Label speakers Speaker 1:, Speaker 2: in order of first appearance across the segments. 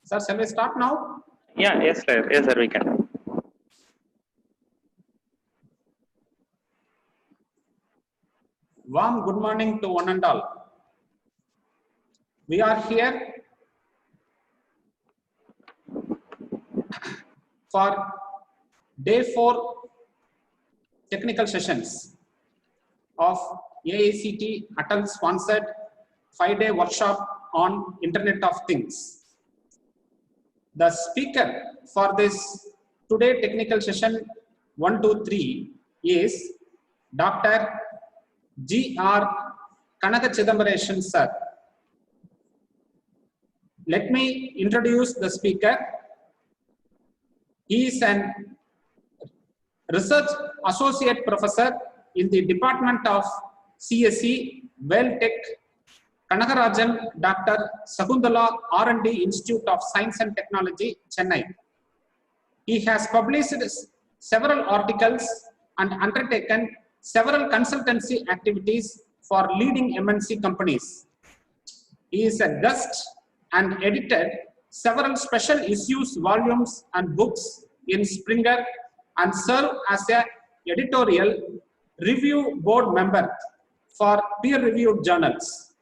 Speaker 1: Sir, shall we start now?
Speaker 2: Yeah, yes, sir. Yes, sir, we can.
Speaker 1: Warm good morning to one and all. We are here for day 4 technical sessions of AICT Atal sponsored 5-day workshop on Internet of Things. The speaker for this today technical session 1, 2, 3 is Dr. G.R. Kanaka Chidambaresan sir. Let me introduce the speaker. He is an research associate professor in the Department of CSE, WellTech, Kanagarajan Dr. Sakunthala R&D Institute of Science and Technology, Chennai. He has published several articles and undertaken several consultancy activities for leading MNC companies. He is a guest and edited several special issues, volumes and books in Springer and served as a editorial review board member for peer-reviewed journals.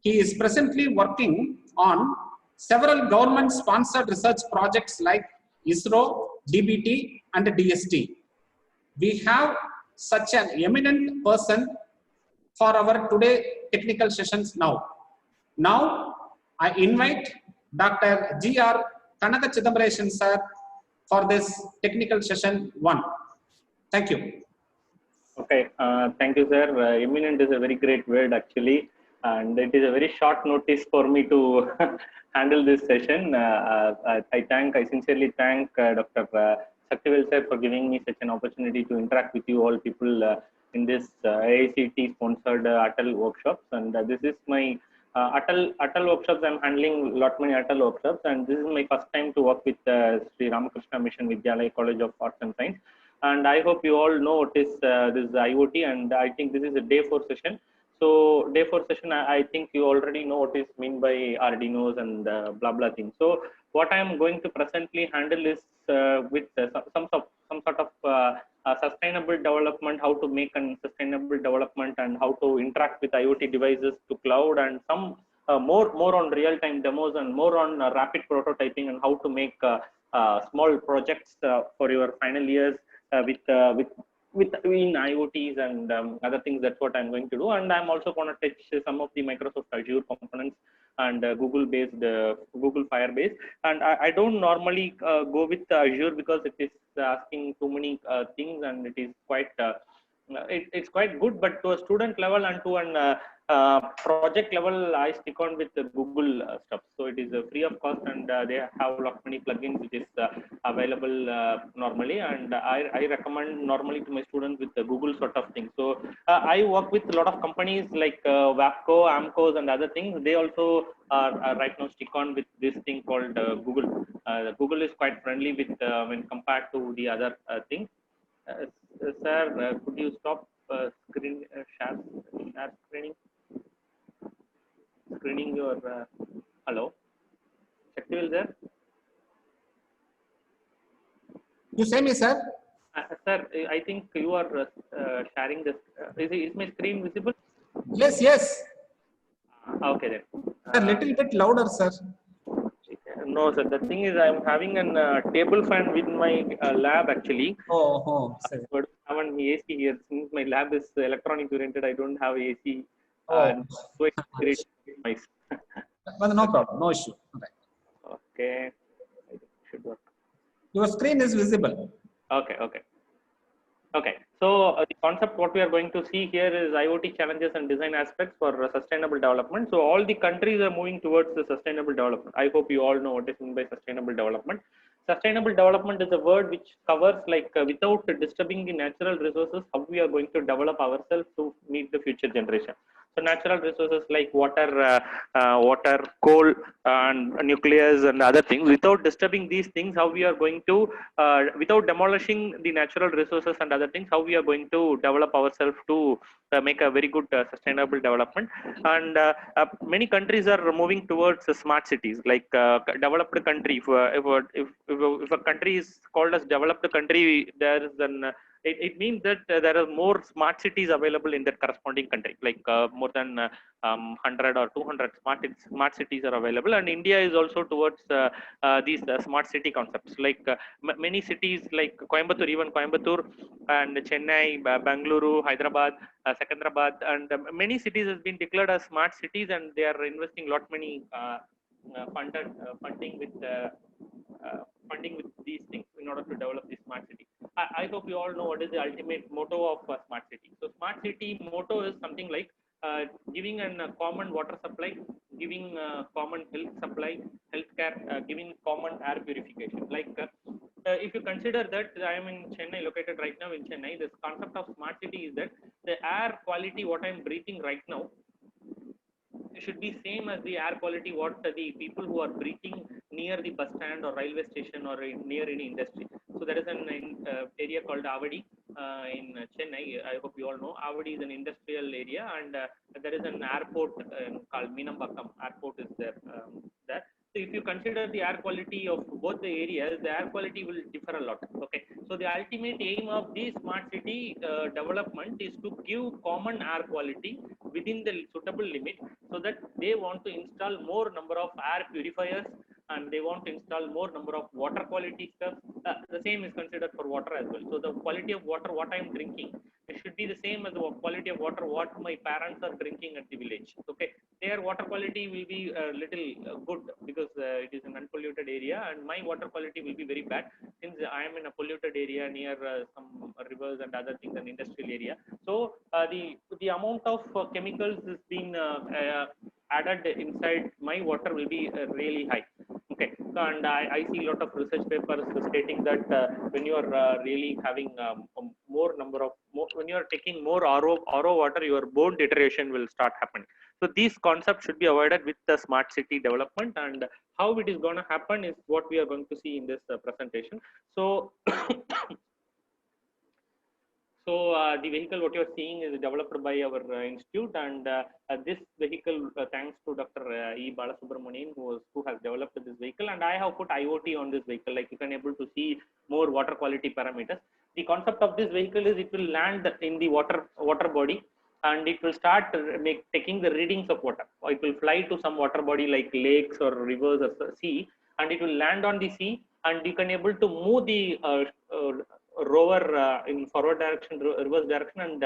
Speaker 1: He is presently working on several government-sponsored research projects like ISRO, DBT and DST. We have such an eminent person for our today technical sessions now. Now, I invite Dr. G.R. Kanaka Chidambaresan sir for this technical session 1. Thank you.
Speaker 2: Okay, thank you, sir. Eminent is a very great word actually, and it is a very short notice for me to handle this session. I sincerely thank Dr. Saktivel sir for giving me such an opportunity to interact with you all people in this AICT sponsored Atal workshops, and this is my Atal workshops. I'm handling lot many Atal workshops, and this is my first time to work with Sri Ramakrishna Mission Vidyalaya College of Arts and Science. And I hope you all know what is this IoT, and I think this is a day 4 session. So day 4 session, I think you already know what is mean by Arduinos and blah blah things. So what I am going to presently handle is with some sort of sustainable development, how to make a sustainable development, and how to interact with IoT devices to cloud, and some more on real time demos, and more on rapid prototyping, and how to make small projects for your final years with in IoTs and other things. That's what I'm going to do, and I'm also going to touch some of the Microsoft Azure components and Google based Google Firebase. And I don't normally go with Azure because it is asking too many things, and it is quite it's quite good, but to a student level and to an project level, I stick on with the Google stuff. So it is free of cost, and they have a lot many plugins which is available normally, and I recommend normally to my students with the Google sort of thing. So I work with a lot of companies like Wapco, Amcos and other things. They also are right now stick on with this thing called Google. Google is quite friendly with when compared to the other things. Sir, could you stop share screening your hello? Shaktivel there?
Speaker 1: You say me, sir?
Speaker 2: Sir, I think you are sharing this. Is my screen visible?
Speaker 1: Yes.
Speaker 2: Okay then.
Speaker 1: A little bit louder, sir.
Speaker 2: no, sir. The thing is, I'm having an table fan with my lab actually.
Speaker 1: Sorry.
Speaker 2: But I have an AC here. Since my lab is electronics oriented, I don't have AC.
Speaker 1: Oh,
Speaker 2: So it's great noise.
Speaker 1: well, no problem, no issue. Right.
Speaker 2: Okay, I think it should work.
Speaker 1: Your screen is visible.
Speaker 2: Okay, okay. Okay, so the concept what we are going to see here is IoT challenges and design aspects for sustainable development. So all the countries are moving towards the sustainable development. I hope you all know what is meant by sustainable development. Sustainable development is a word which covers like without disturbing the natural resources, how we are going to develop ourselves to meet the future generation. So natural resources like water, coal, and nucleus and other things. Without disturbing these things, how we are going to, without demolishing the natural resources and other things, how we are going to develop ourselves to make a very good sustainable development. And many countries are moving towards smart cities, like developed country. If a country is called as developed country, there is an it means that there are more smart cities available in that corresponding country, like more than 100 or 200 smart cities are available, and India is also towards these smart city concepts, like many cities like Coimbatore and Chennai, Bangalore, Hyderabad, Secunderabad, and many cities has been declared as smart cities, and they are investing lot many funding with these things in order to develop this smart city. I hope you all know what is the ultimate motto of smart city. So smart city motto is something like giving a common water supply, giving common health supply, healthcare, giving common air purification. Like if you consider that I am in Chennai, located right now in Chennai, this concept of smart city is that the air quality what I am breathing right now should be same as the air quality what the people who are breathing near the bus stand or railway station or near any industry. So there is an area called Avadi in Chennai. I hope you all know Avadi is an industrial area, and there is an airport called Meenambakkam airport is there. There. So if you consider the air quality of both the areas, the air quality will differ a lot. Okay. So the ultimate aim of the smart city development is to give common air quality within the suitable limit, so that they want to install more number of air purifiers, and they want to install more number of water quality stuff. The same is considered for water as well. So the quality of water what I am drinking, it should be the same as the quality of water what my parents are drinking at the village. Okay, their water quality will be a little good because it is an unpolluted area, and my water quality will be very bad since I am in a polluted area near some rivers and other things, an industrial area. So the amount of chemicals is being added inside my water will be really high. Okay, so, and I see a lot of research papers stating that when you are really having more number of when you are taking more RO water, your bone deterioration will start happening. So these concepts should be avoided with the smart city development, and how it is going to happen is what we are going to see in this presentation. So So the vehicle what you are seeing is developed by our institute, and this vehicle, thanks to Dr. E. Balasubramanian, who has developed this vehicle, and I have put IoT on this vehicle, like you can able to see more water quality parameters. The concept of this vehicle is it will land in the water body, and it will start taking the readings of water. It will fly to some water body like lakes or rivers or sea, and it will land on the sea, and you can able to move the rover in forward direction, reverse direction, and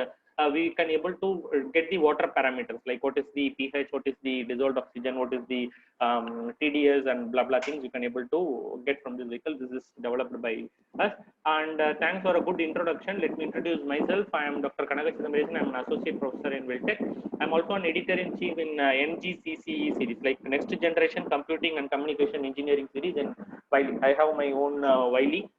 Speaker 2: we can able to get the water parameters, like what is the pH, what is the dissolved oxygen, what is the TDS, and blah blah things you can able to get from this vehicle. This is developed by us, and thanks for a good introduction. Let me introduce myself. I am Dr. Kanaga Chidambaresan. I am an associate professor in WellTech. I am also an editor-in-chief in NGCCE series, like Next Generation Computing and Communication Engineering series, and Wiley. I have my own Wiley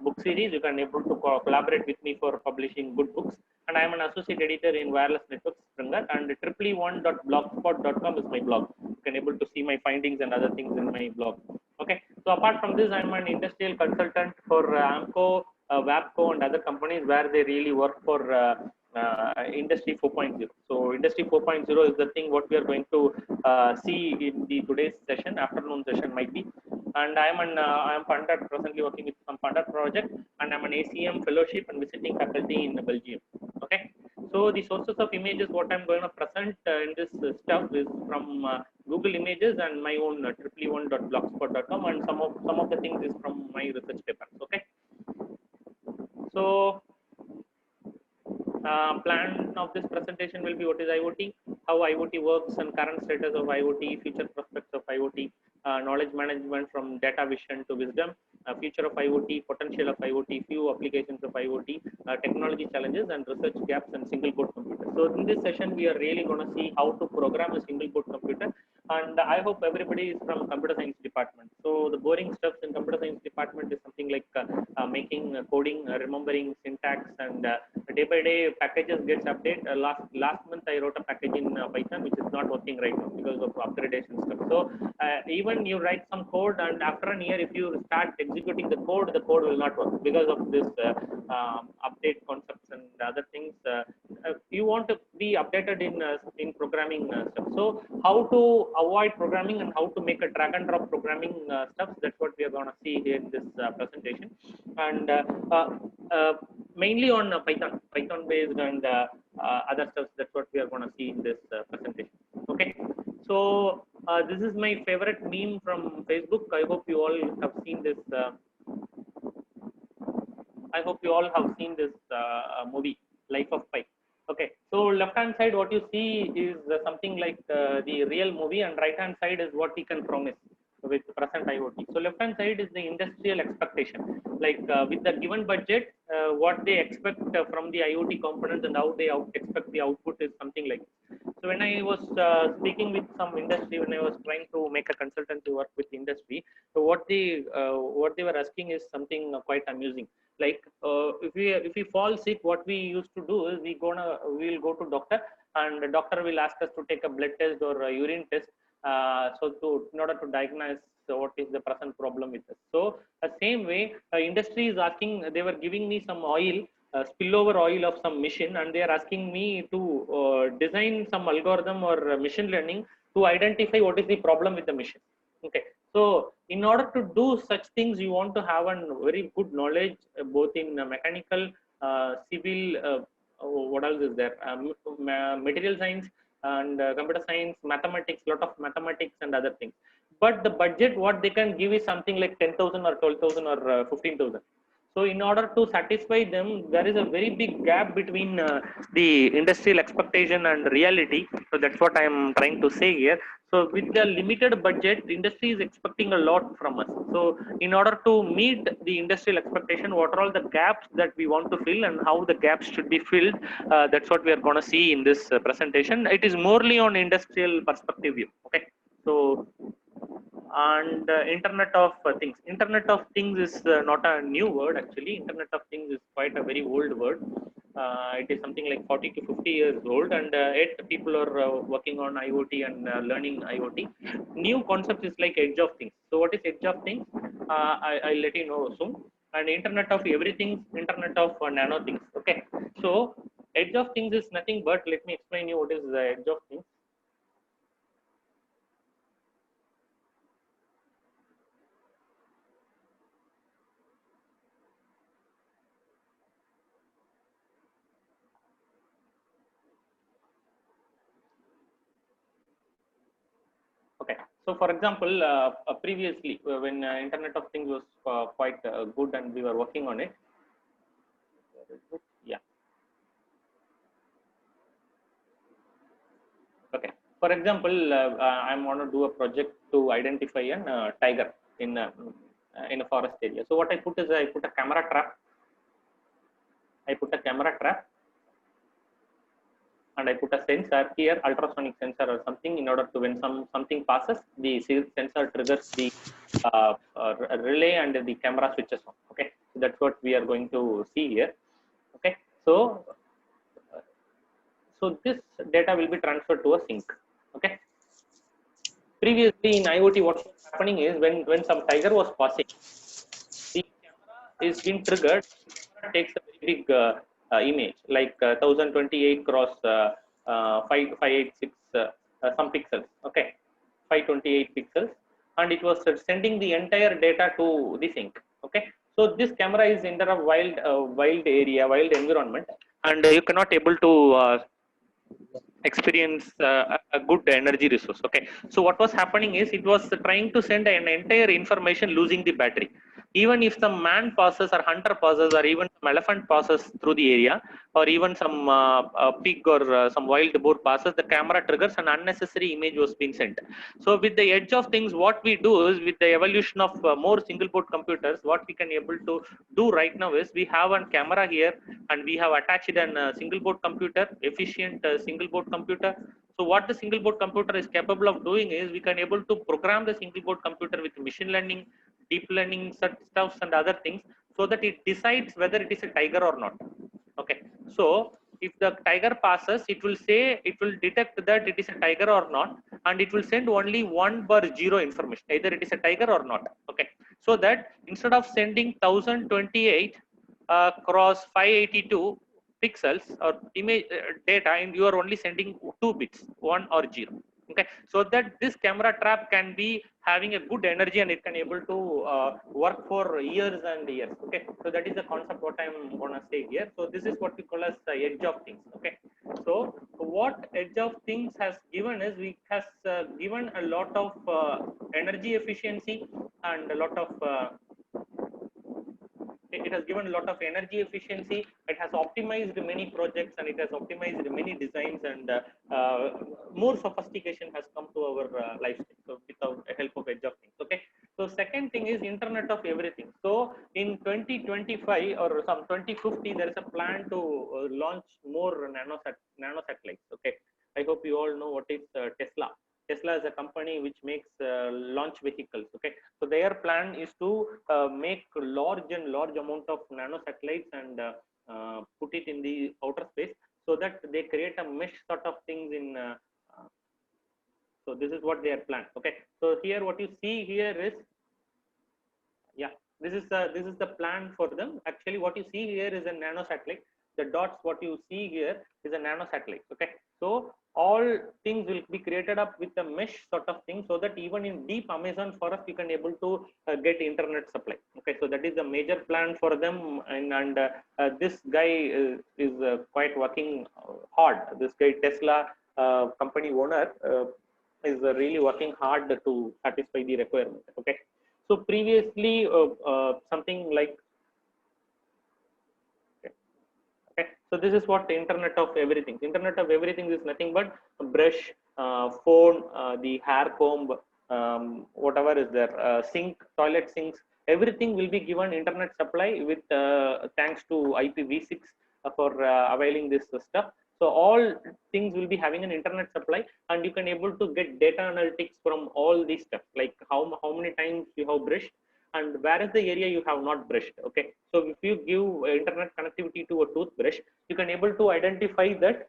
Speaker 2: book series. You can able to collaborate with me for publishing good books, and I am an associate editor in Wireless Networks Sringar, and triple1.blogspot.com is my blog. You can able to see my findings and other things in my blog. Okay, so apart from this, I am an industrial consultant for Amco, Wabco, and other companies where they really work for Industry 4.0. So Industry 4.0 is the thing what we are going to see in the today's session, afternoon session might be. And I am funded, presently working with some funded project, and I'm an ACM fellowship and visiting faculty in Belgium. Okay, so the sources of images what I'm going to present in this stuff is from Google Images and my own triple1.blogspot.com, and some of the things is from my research papers. Okay, so plan of this presentation will be what is IoT, how IoT works and current status of IoT, future prospects of IoT, knowledge management from data vision to wisdom, future of IoT, potential of IoT, few applications of IoT, technology challenges and research gaps and single board computer. So in this session, we are really going to see how to program a single board computer, and I hope everybody is from computer science department. So the boring stuff in computer science department is something like making coding, remembering syntax, and day by day packages gets updated. Last month I wrote a package in Python which is not working right now because of upgradation stuff. So even you write some code, and after a year if you start executing the code will not work because of this update concepts and other things. You want to be updated in programming stuff. So how to avoid programming and how to make a drag and drop programming stuff, that's what we are going to see here in this presentation. And mainly on Python based and other stuff, that's what we are going to see in this presentation. Okay, so this is my favorite meme from Facebook. I hope you all have seen this. I hope you all have seen this movie, Life of Pi. Okay, so left hand side what you see is something like the real movie, and right hand side is what we can promise with present IoT. So left hand side is the industrial expectation, like with the given budget, what they expect from the IoT components and how they expect the output is something like this. So when I was speaking with some industry, when I was trying to make a consultancy work with industry, so what they were asking is something quite amusing. Like if we fall sick, what we used to do is we'll go to doctor, and the doctor will ask us to take a blood test or a urine test, in order to diagnose what is the present problem with us. So the same way industry is asking, they were giving me some oil, spillover oil of some machine, and they are asking me to design some algorithm or machine learning to identify what is the problem with the machine. Okay, so in order to do such things, you want to have a very good knowledge both in mechanical, civil, what else is there, material science and computer science, mathematics, lot of mathematics and other things. But the budget what they can give is something like 10,000 or 12,000 or 15,000. So in order to satisfy them, there is a very big gap between the industrial expectation and reality. So that's what I am trying to say here. So with the limited budget, the industry is expecting a lot from us. So in order to meet the industrial expectation, what are all the gaps that we want to fill and how the gaps should be filled, that's what we are going to see in this presentation. It is morely on industrial perspective view. Okay, so and Internet of things. Internet of things is not a new word actually. Internet of things is quite a very old word. It is something like 40 to 50 years old, and yet people are working on IoT and learning IoT. New concept is like edge of things. So what is edge of things? I'll let you know soon. And Internet of everything, Internet of nano things. Okay, so edge of things is nothing but, let me explain you what is the edge of things. Okay, so for example, previously when Internet of Things was quite good and we were working on it. Yeah. Okay. For example, I'm going to do a project to identify a tiger in a forest area. So what I put is I put a camera trap. And I put a sensor here, ultrasonic sensor or something, in order to, when something passes, the sensor triggers the relay and the camera switches on. Okay, so that's what we are going to see here. Okay, so this data will be transferred to a sink. Okay. Previously in IoT, what was happening is when some tiger was passing, the camera is being triggered. It takes a very big image, like 1028 cross 586 some pixels. Okay, 528 pixels, and it was sending the entire data to the sink. Okay, so this camera is in a wild area, wild environment, and you cannot able to experience a good energy resource. Okay, so what was happening is it was trying to send an entire information losing the battery. Even if some man passes or hunter passes or even some elephant passes through the area, or even some pig or some wild boar passes, the camera triggers an unnecessary image was being sent. So with the edge of things, what we do is with the evolution of more single board computers, what we can able to do right now is we have a camera here and we have attached an single board computer, efficient single board computer. So what the single board computer is capable of doing is we can able to program the single board computer with machine learning, deep learning such stuffs and other things, so that it decides whether it is a tiger or not. Okay, so if the tiger passes, it will say, it will detect that it is a tiger or not, and it will send only 1 or 0 information, either it is a tiger or not. Okay, so that instead of sending 1028 cross 582 pixels or image data, and you are only sending 2 bits, 1 or 0. Okay, so that this camera trap can be having a good energy and it can able to work for years and years. Okay, so that is the concept what I'm gonna say here. So this is what we call as the edge of things. Okay, so what edge of things has given is we has given a lot of energy efficiency and a lot of it has given a lot of energy efficiency. It has optimized many projects and it has optimized many designs, and more sophistication has come to our lifestyle. So with the help of edge of things. Okay, so second thing is internet of everything. So in 2025 or some 2050, there is a plan to launch more nano satellites. Okay, I hope you all know what is Tesla. Tesla is a company which makes launch vehicles. Okay, so their plan is to make large amount of nano satellites and put it in the outer space, so that they create a mesh sort of things in. So this is what they are planned. Okay, so here what you see here is, yeah, this is the plan for them. Actually, what you see here is a nano satellite. The dots what you see here is a nano satellite. Okay, so all things will be created up with a mesh sort of thing, so that even in deep Amazon forest you can able to get internet supply. Okay, so that is the major plan for them, and this guy is quite working hard. This guy Tesla company owner is really working hard to satisfy the requirement. Okay, so previously something like, okay, so this is what the internet of everything. Internet of everything is nothing but a brush, phone, the hair comb, whatever is there, sink, toilet sinks, everything will be given internet supply with thanks to IPv6 for availing this stuff. So all things will be having an internet supply, and you can able to get data analytics from all these stuff, like how many times you have brushed and where is the area you have not brushed. Okay, so if you give internet connectivity to a toothbrush, you can able to identify that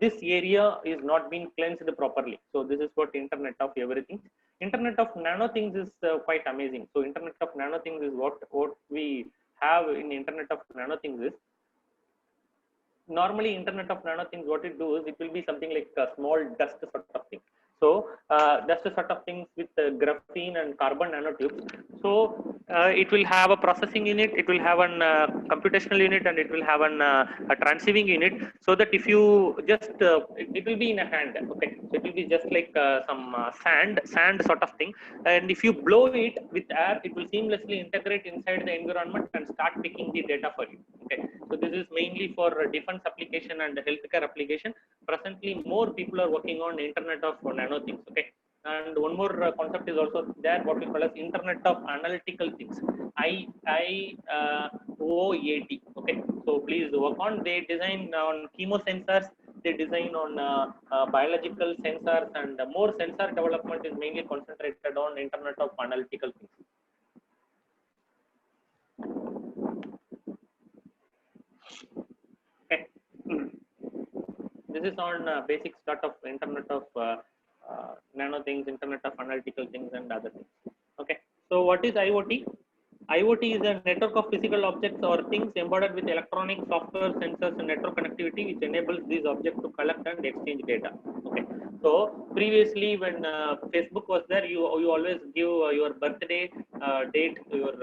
Speaker 2: this area is not being cleansed properly. So this is what internet of everything. Internet of nano things is quite amazing. So internet of nano things is what we have in internet of nano things is, normally internet of nano things, what it do is it will be something like a small dust sort of thing. So that's the sort of things with graphene and carbon nanotubes. So it will have a processing unit, it will have an computational unit, and it will have an a transceiving unit, so that if you just it will be in a hand. Okay, so it will be just like some sand sort of thing, and if you blow it with air, it will seamlessly integrate inside the environment and start picking the data for you. Okay, so this is mainly for defense application and healthcare application. Presently more people are working on internet of nano things. Okay, and one more concept is also there, what we call as internet of analytical things, IIoT. Okay, so please work on, they design on chemo sensors, they design on biological sensors, and more sensor development is mainly concentrated on internet of analytical things. Okay, this is on basic start of internet of nano things, internet of analytical things, and other things. Okay, so what is IoT? IoT is a network of physical objects or things embedded with electronic software, sensors, and network connectivity, which enables these objects to collect and exchange data. Okay, so previously when Facebook was there, you always give your birthday date, your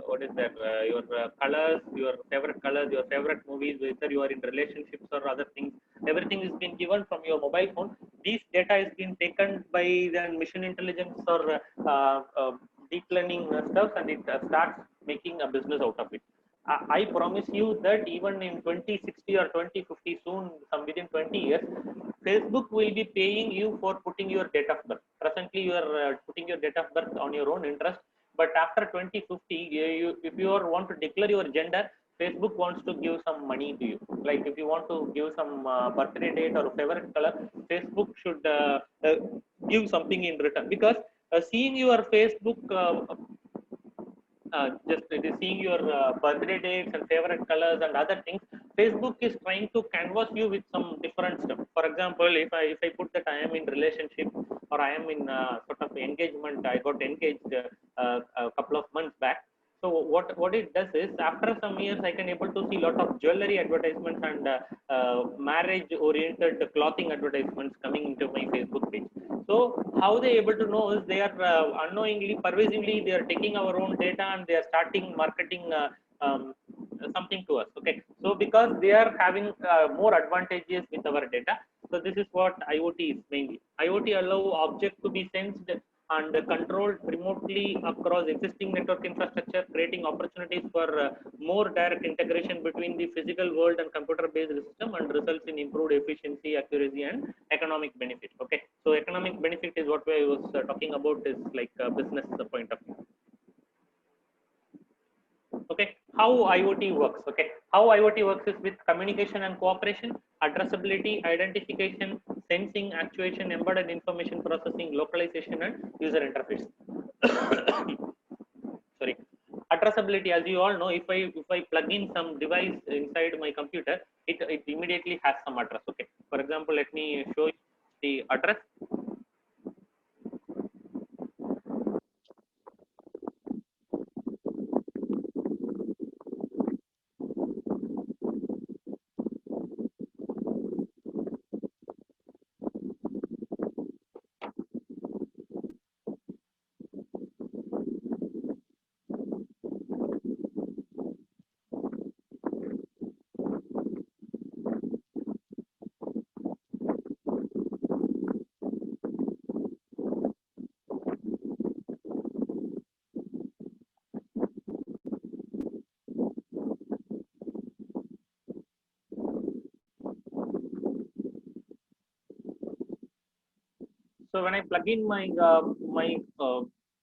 Speaker 2: what is that, your colors, your favorite movies, whether you are in relationships or other things, everything is being given from your mobile phone. These data is being taken by the machine intelligence or deep learning stuff, and it starts making a business out of it. I promise you that even in 2060 or 2050, soon, some within 20 years, Facebook will be paying you for putting your date of birth. Presently, you are putting your date of birth on your own interest, but after 2050, if you want to declare your gender, Facebook wants to give some money to you. Like if you want to give some birthday date or favorite color, Facebook should give something in return, because seeing your Facebook just it is seeing your birthday dates and favorite colors and other things. Facebook is trying to canvas you with some different stuff. For example, if I put that I am in relationship or I am in sort of engagement, I got engaged a couple of months back. So what it does is, after some years, I can able to see lot of jewelry advertisements and marriage oriented clothing advertisements coming into my Facebook page. So how they able to know is, they are unknowingly, pervasively, they are taking our own data and they are starting marketing something to us. Okay, so because they are having more advantages with our data. So this is what IoT is mainly. IoT allow object to be sensed and controlled remotely across existing network infrastructure, creating opportunities for more direct integration between the physical world and computer-based system, and results in improved efficiency, accuracy, and economic benefit. Okay, so economic benefit is what I was talking about, is like a business point of view. Okay, how IoT works. Okay, how IoT works is with communication and cooperation, addressability, identification, sensing, actuation, embedded information processing, localization, and user interface. Sorry, addressability, as you all know, if I plug in some device inside my computer, it immediately has some address. Okay, for example, let me show you the address. So when I plug in my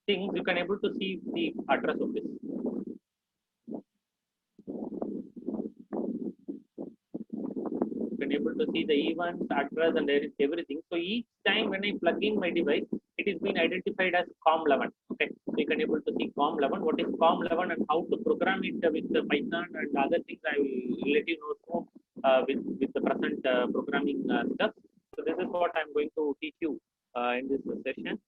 Speaker 2: things, you can able to see the address of this. You can able to see the events, address, and there is everything. So each time when I plug in my device, it is being identified as COM11. Okay, so you can able to see COM11. What is COM11 and how to program it with the Python and other things, I will let you know soon with the present programming stuff. So this is what I'm going to teach you in this session.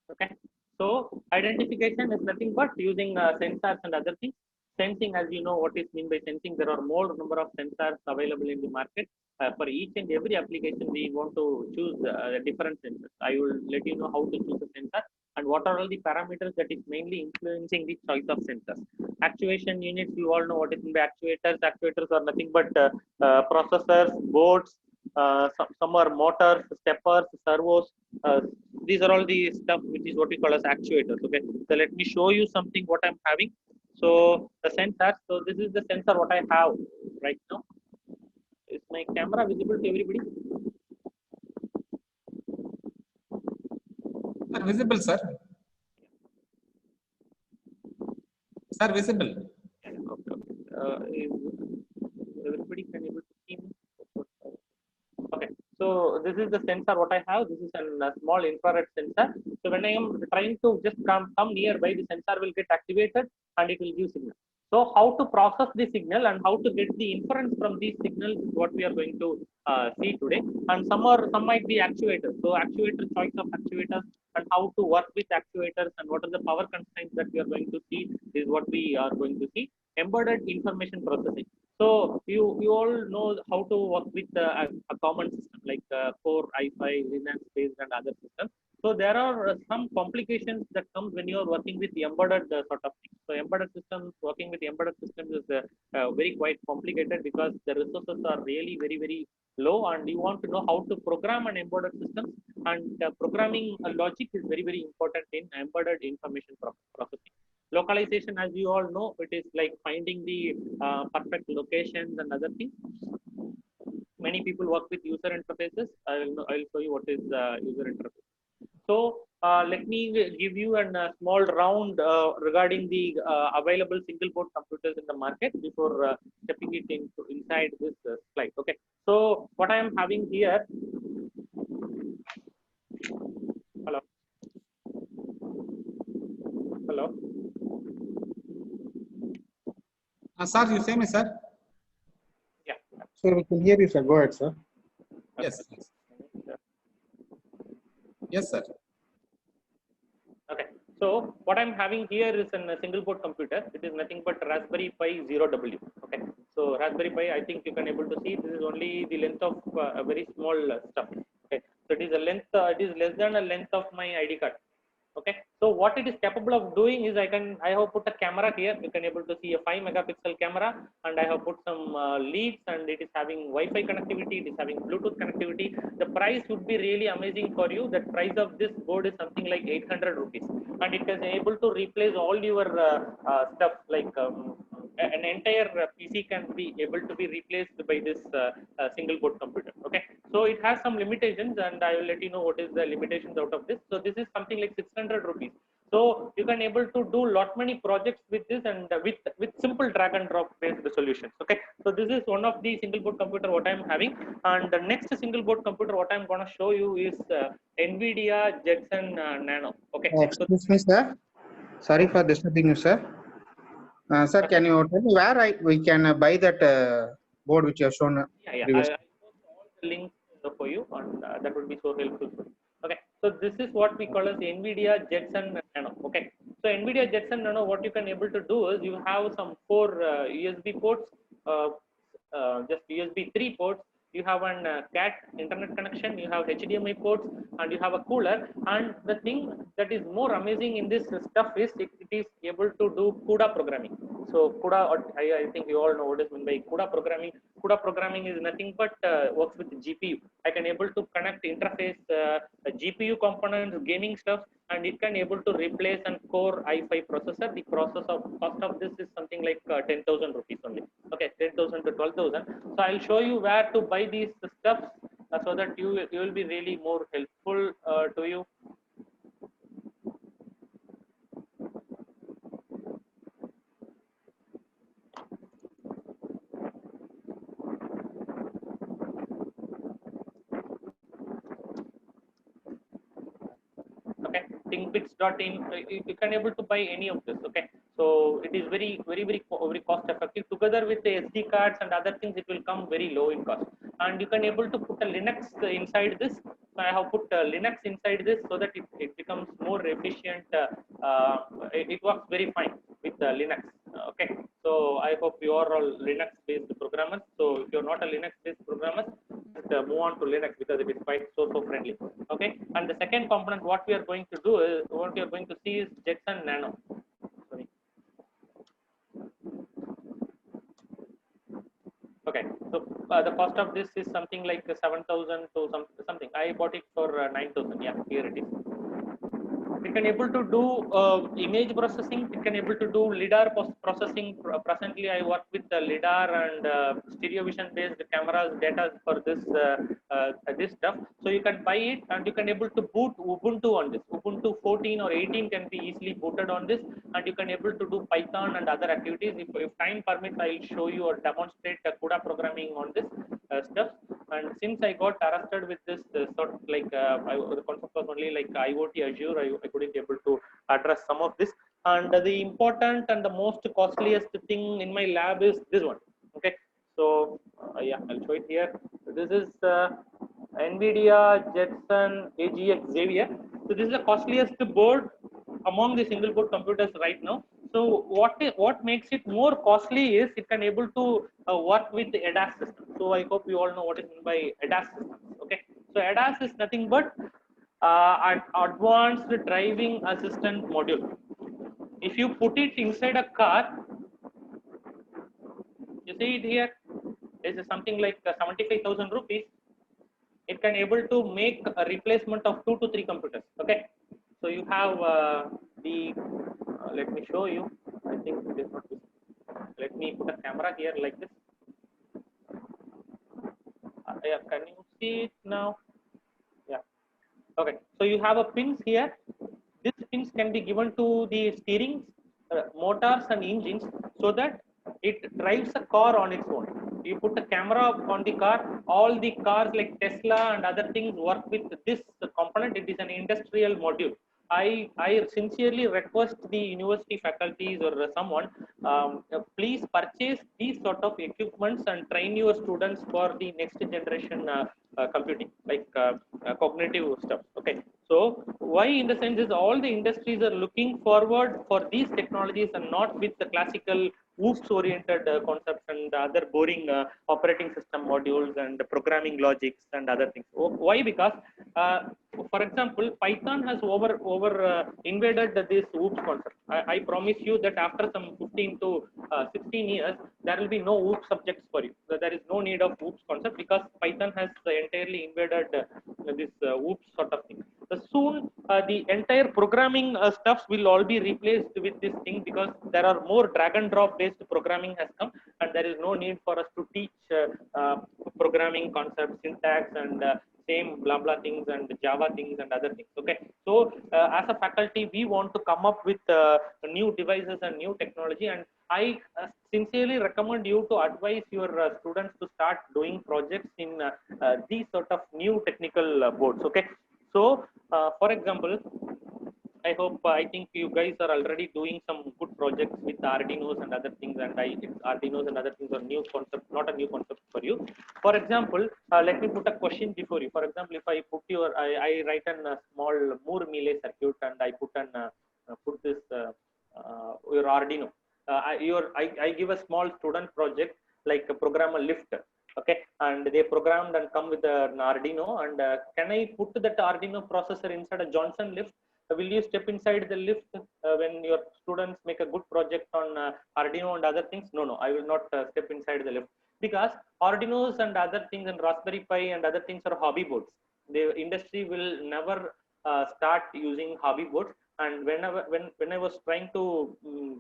Speaker 2: Okay, so identification is nothing but using sensors and other things. Sensing, as you know what is mean by sensing, there are more number of sensors available in the market. For each and every application, we want to choose different sensors. I will let you know how to choose a sensor and what are all the parameters that is mainly influencing the choice of sensors. Actuation units, you all know what is mean by actuators. Actuators are nothing but processors, boards, some are motors, steppers, servos. These are all the stuff which is what we call as actuators. Okay, so let me show you something what I'm having. So the sensor. So this is the sensor what I have right now. Is my camera visible to everybody?
Speaker 1: Visible, sir. Sir, visible.
Speaker 2: Okay, okay. Everybody can able to see me? Okay, so this is the sensor what I have. This is a small infrared sensor. So when I am trying to just come nearby, the sensor will get activated and it will give signal. So how to process the signal and how to get the inference from these signals is what we are going to see today. And some might be actuators. So actuator, choice of actuators, and how to work with actuators, and what are the power constraints that we are going to see is what we are going to see. Embedded information processing. So you all know how to work with a common system like Core, i5, Linux based and other systems. So there are some complications that comes when you are working with the embedded sort of thing. So embedded systems, working with the embedded systems is very quite complicated because the resources are really very low, and you want to know how to program an embedded system, and programming logic is very important in embedded information processing. Localization, as you all know, it is like finding the perfect locations and other things. Many people work with user interfaces. I'll show you what is user interface. So let me give you a small round regarding the available single board computers in the market before stepping it inside this slide. Okay. So what I am having here. Hello. Hello.
Speaker 1: Sir, you say me, sir?
Speaker 2: Yeah.
Speaker 3: Sir, we can hear you, sir. Go ahead, sir.
Speaker 1: Yes. Yes, sir.
Speaker 2: Okay. So what I'm having here is a single board computer. It is nothing but Raspberry Pi 0W. Okay. So Raspberry Pi, I think you can able to see this is only the length of a very small stuff. Okay. So it is a length. It is less than a length of my ID card. Okay. So what it is capable of doing is I have put a camera here. You can able to see a 5 megapixel camera, and I have put some leads, and it is having Wi-Fi connectivity. It is having Bluetooth connectivity. The price would be really amazing for you. The price of this board is something like 800 rupees, and it is able to replace all your stuff like an entire PC can be able to be replaced by this single board computer. Okay. So it has some limitations, and I will let you know what is the limitations out of this. So this is something like 600 rupees. So you can able to do lot many projects with this, and with simple drag and drop based solutions. Okay. So this is one of the single board computer what I am having, and the next single board computer what I am going to show you is NVIDIA Jetson Nano. Okay.
Speaker 3: Excuse me, sir. Sorry for disturbing you, sir. Sir, can you tell me where we can buy that board which you have shown
Speaker 2: Yeah.
Speaker 3: previously?
Speaker 2: I post all the links for you, and that would be so helpful for you. Okay, so this is what we call as NVIDIA Jetson Nano. Okay, so NVIDIA Jetson Nano, what you can able to do is you have some 4 USB ports, just USB 3 ports. You have an CAT internet connection, you have HDMI ports, and you have a cooler. And the thing that is more amazing in this stuff is it is able to do CUDA programming. So CUDA, I think you all know what is meant by CUDA programming. CUDA programming is nothing but works with GPU. I can able to connect interface GPU components, gaming stuff, and it can able to replace an Core i5 processor. The cost of this is something like 10,000 rupees only. Okay, 10,000 to 12,000. So I'll show you where to buy these stuff so that you will be really more helpful to you. Okay, thingbits.in, you can able to buy any of this. Okay, so it is very cost effective. Together with the SD cards and other things, it will come very low in cost, and you can able to put a Linux inside this. So I have put Linux inside this so that it becomes more efficient. It works very fine with Linux. Okay, so I hope you are all Linux based programmers. So if you're not a Linux based programmer, move on to Linux because it is quite so friendly. Okay, and the second component what we are going to do is what we are going to see is Jetson Nano. Sorry. Okay, so the cost of this is something like 7,000 to something. I bought it for 9,000. Yeah, here it is. It can able to do image processing. It can able to do lidar processing. Presently I work with the lidar and stereo vision based cameras data for this stuff. So you can buy it, and you can able to boot Ubuntu on this. Ubuntu 14 or 18 can be easily booted on this, and you can able to do Python and other activities. If time permits, I'll show you or demonstrate CUDA programming on this stuff. And since I got arrested with this sort of like the concept was only like IoT Azure, I couldn't able to address some of this. And the important and the most costliest thing in my lab is this one. Okay, so yeah, I'll show it here. So this is NVIDIA Jetson AGX Xavier. So this is the costliest board among the single board computers right now. So what makes it more costly is it can able to work with the ADAS system. So I hope you all know what is meant by ADAS systems. Okay, so ADAS is nothing but an advanced driving assistant module. If you put it inside a car, you see it here, is something like 75,000 rupees. It can able to make a replacement of 2 to 3 computers. Okay, so you have let me show you. I think it is not this. Let me put a camera here like this. Yeah, can you see it now? Yeah. Okay, so you have a pins here. These pins can be given to the steering, motors and engines, so that it drives a car on its own. You put a camera on the car, all the cars like Tesla and other things work with this component. It is an industrial module. I sincerely request the university faculties or someone, please purchase these sort of equipments and train your students for the next generation computing, like cognitive stuff. Okay, so why in the sense is all the industries are looking forward for these technologies and not with the classical OOPS oriented concepts and other boring operating system modules and programming logics and other things. Why? Because for example, Python has invaded this OOPS concept. I promise you that after some 15 to 16 years, there will be no OOPS subjects for you. So there is no need of OOPS concept because Python has entirely invaded this OOPS sort of thing. So soon the entire programming stuffs will all be replaced with this thing because there are more drag and drop based programming has come, and there is no need for us to teach programming concepts, syntax, and same blah blah things and Java things and other things. Okay, so as a faculty, we want to come up with new devices and new technology, and I sincerely recommend you to advise your students to start doing projects in these sort of new technical boards. Okay, so for example, I think you guys are already doing some good projects with Arduinos and other things, and Arduinos and other things are new concept, not a new concept for you. For example, let me put a question before you. For example, if I put I write a small Moore-Mealy circuit and I put this your Arduino. I give a small student project like a program a lift. Okay, and they programmed and come with an Arduino, and can I put that Arduino processor inside a Johnson lift? Will you step inside the lift when your students make a good project on Arduino and other things? No, I will not step inside the lift, because Arduinos and other things and Raspberry Pi and other things are hobby boards. The industry will never start using hobby boards. And when I was trying to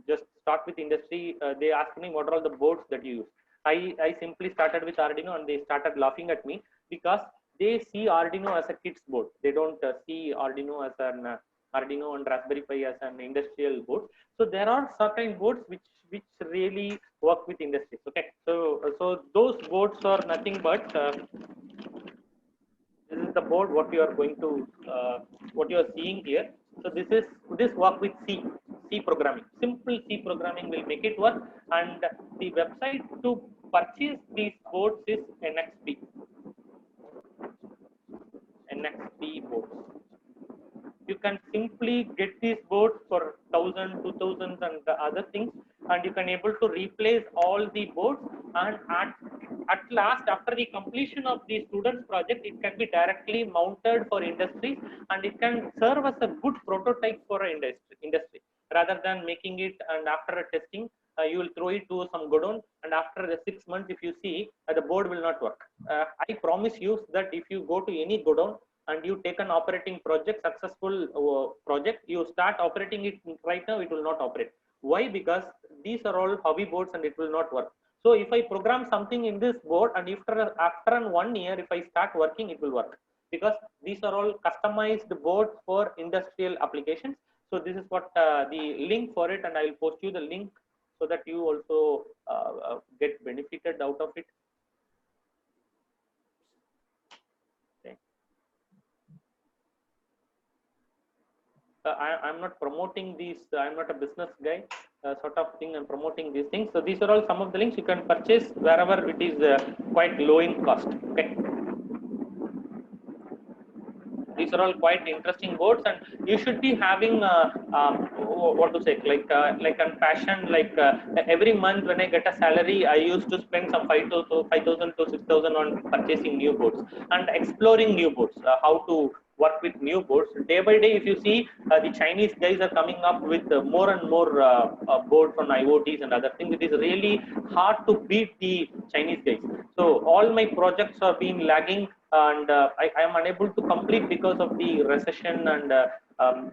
Speaker 2: just start with industry, they asked me what are all the boards that you use. I simply started with Arduino, and they started laughing at me because they see Arduino as a kid's board. They don't see Arduino as an Arduino and Raspberry Pi as an industrial board. So there are certain boards which really work with industries. Okay, so those boards are nothing but this is the board what you are going to what you are seeing here. So this work with C programming. Simple C programming will make it work, and the website to purchase these boards is NXP boards. You can simply get these boards for 1,000, 2,000 and other things, and you can able to replace all the boards, and at last, after the completion of the student's project, it can be directly mounted for industry, and it can serve as a good prototype for an industry rather than making it and after a testing you will throw it to some godown, and after the 6 months if you see the board will not work. I promise you that if you go to any godown and you take an operating project, successful project, you start operating it right now, it will not operate. Why? Because these are all hobby boards and it will not work. So if I program something in this board, and after 1 year, if I start working, it will work, because these are all customized boards for industrial applications. So this is what the link for it, and I will post you the link so that you also get benefited out of it. I'm not promoting these. I'm not a business guy, sort of thing. I'm promoting these things. So these are all some of the links you can purchase wherever it is quite low in cost. Okay. These are all quite interesting boards, and you should be having what to say, like a passion. Every month when I get a salary, I used to spend some 5,000 to 6,000 on purchasing new boards and exploring new boards. How to work with new boards. Day by day, if you see, the Chinese guys are coming up with more and more boards on IoTs and other things. It is really hard to beat the Chinese guys. So all my projects are being lagging, and I am unable to complete because of the recession and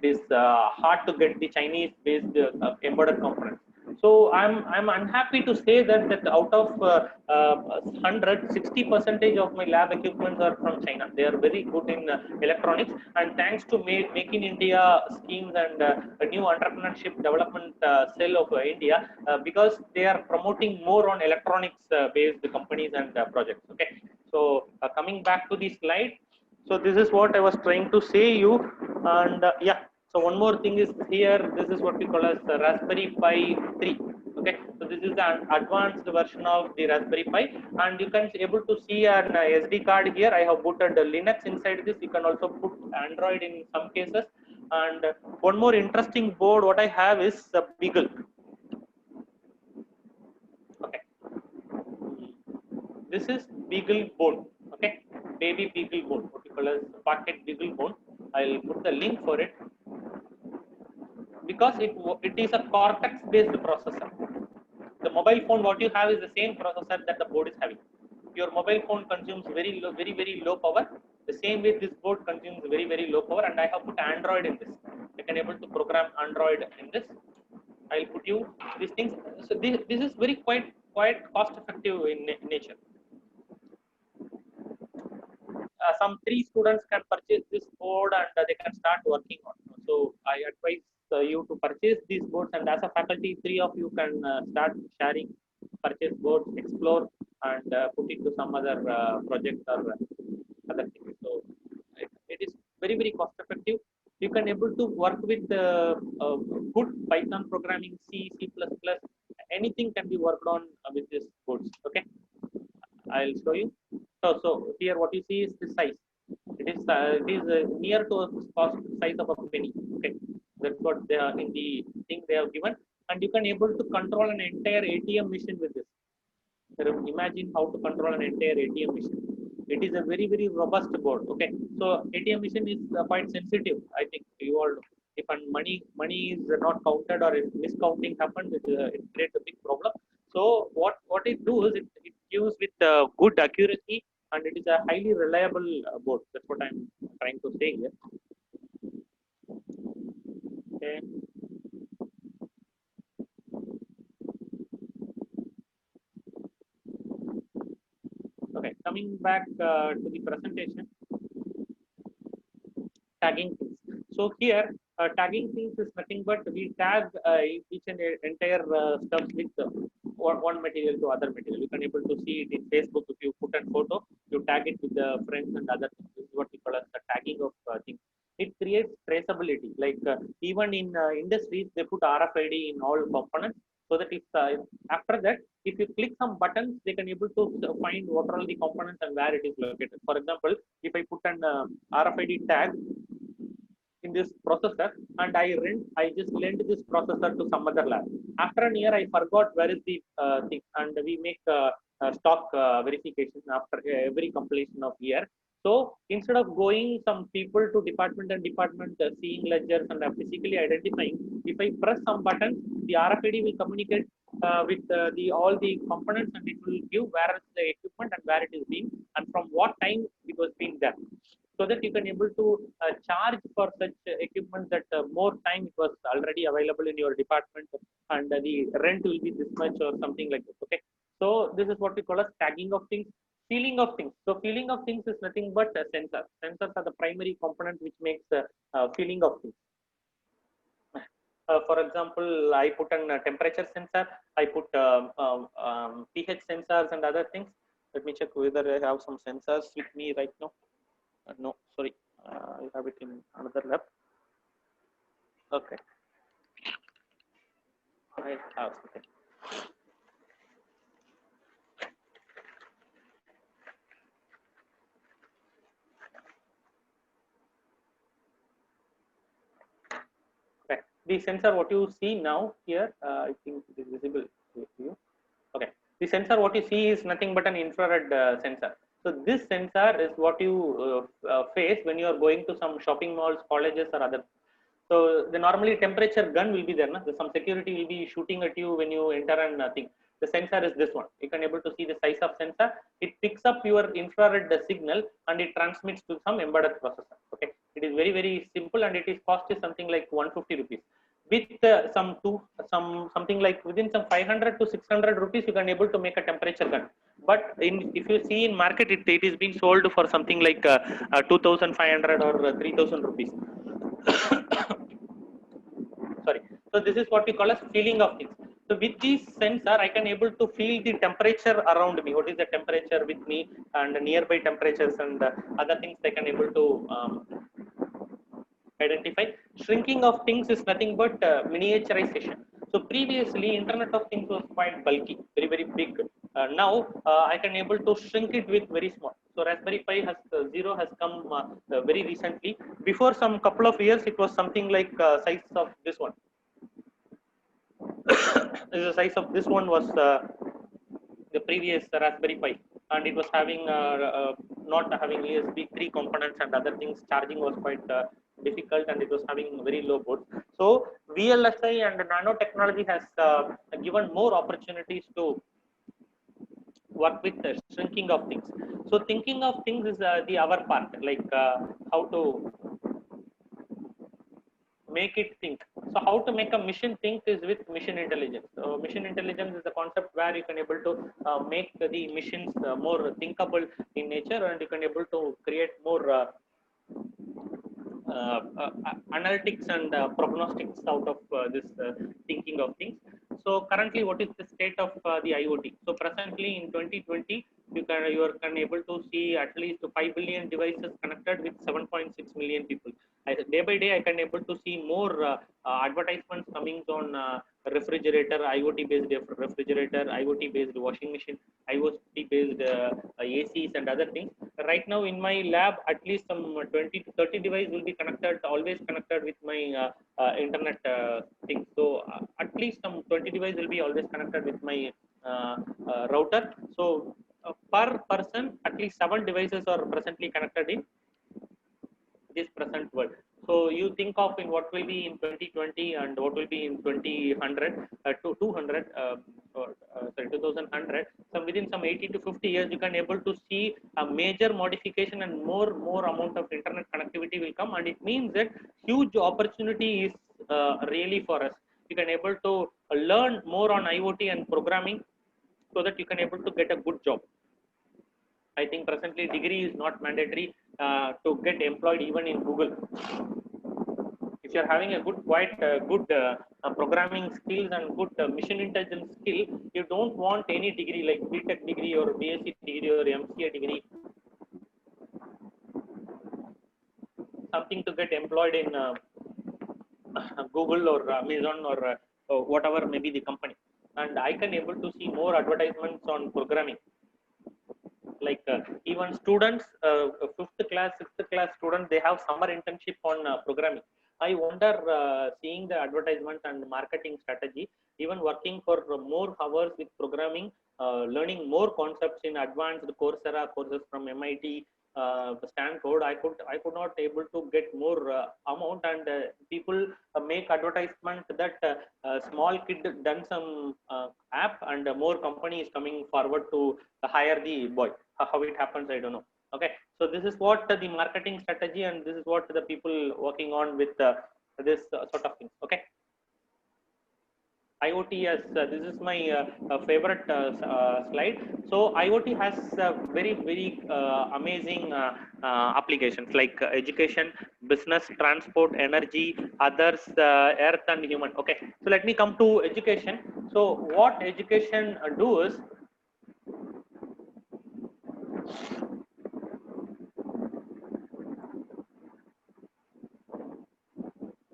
Speaker 2: this hard to get the Chinese based embedded components. So I'm unhappy to say that out of 100, 60% of my lab equipments are from China. They are very good in electronics, and thanks to Make in India schemes and a new entrepreneurship development cell of India, because they are promoting more on electronics based companies and projects. Okay, so coming back to the slide. So this is what I was trying to say you, and yeah. So one more thing is here. This is what we call as the Raspberry Pi 3. Okay, so this is the advanced version of the Raspberry Pi, and you can able to see an SD card here. I have booted Linux inside this. You can also put Android in some cases. And one more interesting board what I have is the Beagle. Okay, this is Beagle board. Okay, baby Beagle board, what we call as pocket Beagle board. I'll put the link for it, because it is a Cortex based processor. The mobile phone what you have is the same processor that the board is having. Your mobile phone consumes very low power. The same way this board consumes very low power, and I have put Android in this. I can able to program Android in this. I'll put you these things. So this is very quite cost effective in nature. Some 3 students can purchase this board, and they can start working on. So I advise you to purchase these boards, and as a faculty, 3 of you can start sharing, purchase boards, explore, and put it to some other project or other things. So it is very cost effective. You can able to work with good Python programming, C++, anything can be worked on with this boards. Okay, I'll show you. So here what you see is the size. It is near to a size of a penny. Okay, that's what they are in the thing they have given, and you can able to control an entire ATM machine with this. Imagine how to control an entire ATM machine. It is a very robust board. Okay, so ATM machine is quite sensitive. I think you all, if money is not counted or if miscounting happens, it creates a big problem. So what it does, it gives with good accuracy, and it is a highly reliable board. That's what I'm trying to say here. Okay. Okay, coming back to the presentation, tagging things. So here, tagging things is nothing but we tag each and entire stuff with one material to other material. You can able to see it in Facebook. If you put a photo, you tag it with the friends and other things. This is what we call as the tagging of things. It creates traceability. Like even in industries, they put RFID in all components, so that if after that, if you click some buttons, they can able to find what are all the components and where it is located. For example, if I put an RFID tag in this processor, and I just lent this processor to some other lab. After a year, I forgot where is the thing, and we make stock verification after every completion of year. So instead of going some people to department and department seeing ledgers and physically identifying, if I press some button, the RFID will communicate with all the components, and it will give where is the equipment and where it is being and from what time it was being done. So that you can able to charge for such equipment that more time it was already available in your department, and the rent will be this much or something like this. Okay, so this is what we call as tagging of things. Feeling of things. So feeling of things is nothing but a sensor. Sensors are the primary component which makes feeling of things. For example, I put a temperature sensor, I put pH sensors and other things. Let me check whether I have some sensors with me right now. No, sorry, I have it in another lab. Okay, I have something. Okay, the sensor what you see now here, I think it is visible to you. Okay, the sensor what you see is nothing but an infrared sensor. So this sensor is what you face when you are going to some shopping malls, colleges, or other. So the normally temperature gun will be there, na? Some security will be shooting at you when you enter and nothing. The sensor is this one. You can able to see the size of sensor. It picks up your infrared signal and it transmits to some embedded processor. Okay, it is very very simple and it is cost is something like 150 rupees. With something like within some 500 to 600 rupees, you can able to make a temperature gun. But if you see in market, it is being sold for something like 2,500 or 3,000 rupees. Sorry. So this is what we call as feeling of things. So with this sensor, I can able to feel the temperature around me. What is the temperature with me and nearby temperatures and other things I can able to identify. Shrinking of things is nothing but miniaturization. So previously, Internet of Things was quite bulky, very very big. Now I can able to shrink it with very small. So Raspberry Pi has Zero has come very recently. Before some couple of years, it was something like size of this one. The size of this one was the previous Raspberry Pi, and it was having not having USB 3 components and other things. Charging was quite difficult, and it was having very low board. So VLSI and nanotechnology has given more opportunities to work with the shrinking of things. So thinking of things is the our part, like how to make it think. So how to make a machine think is with machine intelligence. So machine intelligence is the concept where you can able to make the machines more thinkable in nature, and you can able to create more analytics and prognostics out of this thinking of things. So currently, what is the state of the IoT? So presently in 2020, you can able to see at least 5 billion devices connected with 7.6 million people. Day by day, I can able to see more advertisements coming on refrigerator, IoT based refrigerator, IoT based washing machine, IoT based ACs and other things. Right now in my lab, at least some 20 to 30 devices will be connected, always connected with my internet thing. So at least some 20 devices will be always connected with my router. So per person, at least 7 devices are presently connected in this present world. So you think of in what will be in 2020 and what will be in 2000 to 200 sorry 2100. So within some 80 to 50 years, you can able to see a major modification and more amount of internet connectivity will come, and it means that huge opportunity is really for us. You can able to learn more on IoT and programming so that you can able to get a good job. I think presently degree is not mandatory to get employed even in Google. If you are having a quite good programming skills and good machine intelligence skill, you don't want any degree like BTech degree or BSc degree or MCA degree, something to get employed in Google or Amazon or whatever may be the company. And I can able to see more advertisements on programming. Like even students, 5th class, 6th class students, they have summer internship on programming. I wonder, seeing the advertisement and marketing strategy, even working for more hours with programming, learning more concepts in advanced Coursera courses from MIT, Stanford, I could not able to get more amount, and people make advertisement that small kid done some app and more company is coming forward to hire the boy. How it happens, I don't know. Okay, so this is what the marketing strategy, and this is what the people working on with this sort of things. Okay, IoT as this is my favorite slide. So IoT has very very amazing applications like education, business, transport, energy, others, earth and human. Okay, so let me come to education. So what education do is,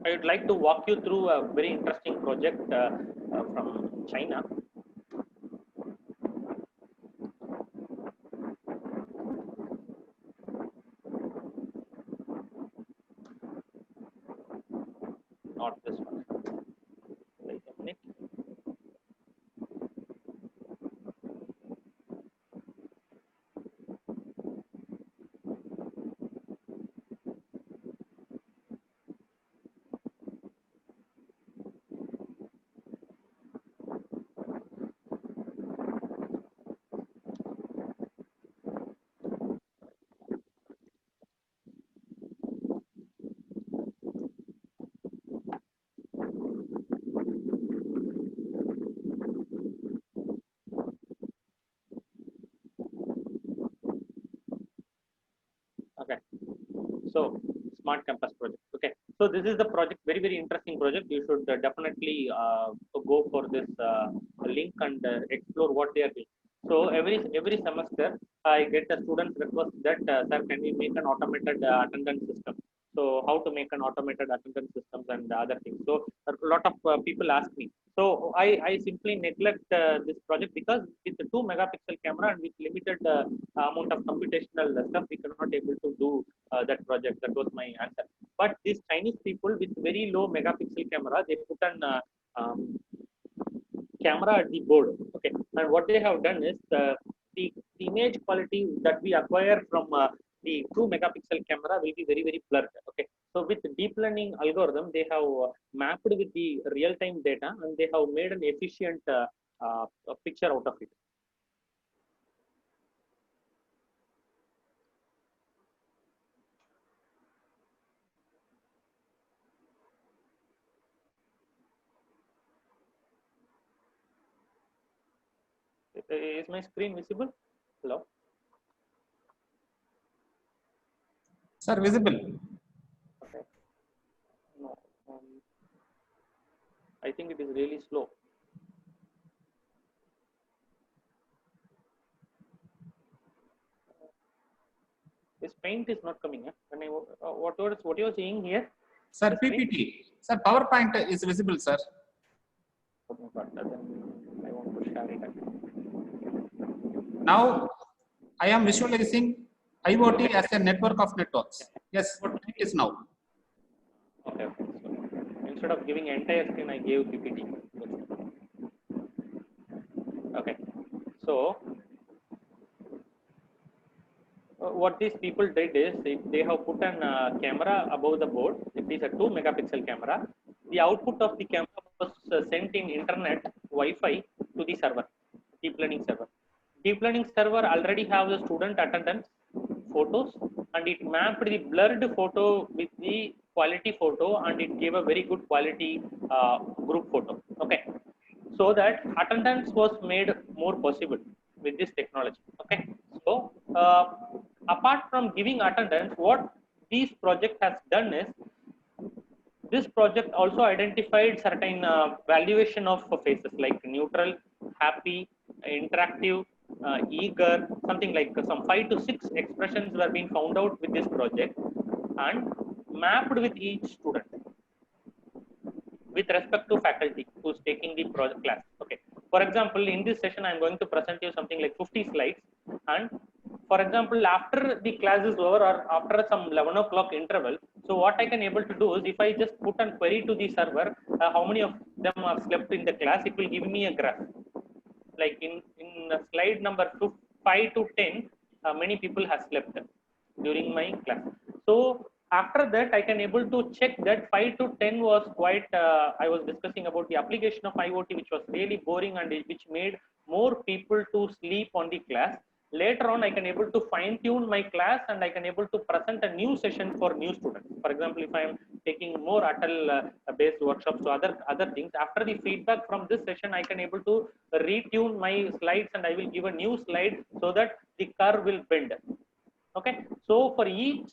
Speaker 2: I would like to walk you through a very interesting project from China. Not this one. Wait a minute. Okay. So smart campus project. Okay. So this is the project, very interesting project. You should definitely go for this link and explore what they are doing. So every semester I get a student's request that sir, can we make an automated attendance system? So how to make an automated attendance systems and other things. So a lot of people ask me. So I simply neglect this project because with the 2 megapixel camera and with limited amount of computational stuff, we cannot able to do that project. That was my answer. But these Chinese people with very low megapixel camera, they put an camera at the board. Okay, and what they have done is the image quality that we acquire from the 2 megapixel camera will be very blurred. Okay, so with deep learning algorithm, they have mapped with the real time data and they have made an efficient picture out of it. Is my screen visible? Hello?
Speaker 1: Sir, visible.
Speaker 2: Okay. No. I think it is really slow. This paint is not coming. When I, what you are seeing here?
Speaker 1: Sir, PPT. Sir, PowerPoint is visible, sir.
Speaker 2: Okay, but then I want to share it again.
Speaker 1: Now, I am visualizing IoT as a network of networks. Yes, it is now.
Speaker 2: Okay. So instead of giving entire screen, I gave PPT. Okay. So what these people did is they have put an camera above the board. It is a 2 megapixel camera. The output of the camera was sent in internet Wi-Fi to the server, deep learning server. Deep learning server already have the student attendance photos and it mapped the blurred photo with the quality photo and it gave a very good quality group photo. Okay, so that attendance was made more possible with this technology. Okay, so apart from giving attendance, what this project has done is this project also identified certain valuation of faces like neutral, happy, interactive, eager, something like some 5 to 6 expressions were being found out with this project and mapped with each student with respect to faculty who's taking the project class. Okay. For example, in this session, I'm going to present you something like 50 slides. And for example, after the class is over or after some 11 o'clock interval, so what I can able to do is if I just put a query to the server, how many of them have slept in the class, it will give me a graph. Like in slide number 5 to 10, many people have slept during my class. So after that, I can able to check that 5 to 10 was quite, I was discussing about the application of IoT, which was really boring and which made more people to sleep on the class. Later on, I can able to fine tune my class and I can able to present a new session for new students. For example, if I am taking more Atal based workshops, so other things, after the feedback from this session, I can able to retune my slides and I will give a new slide so that the curve will bend. Okay, so for each,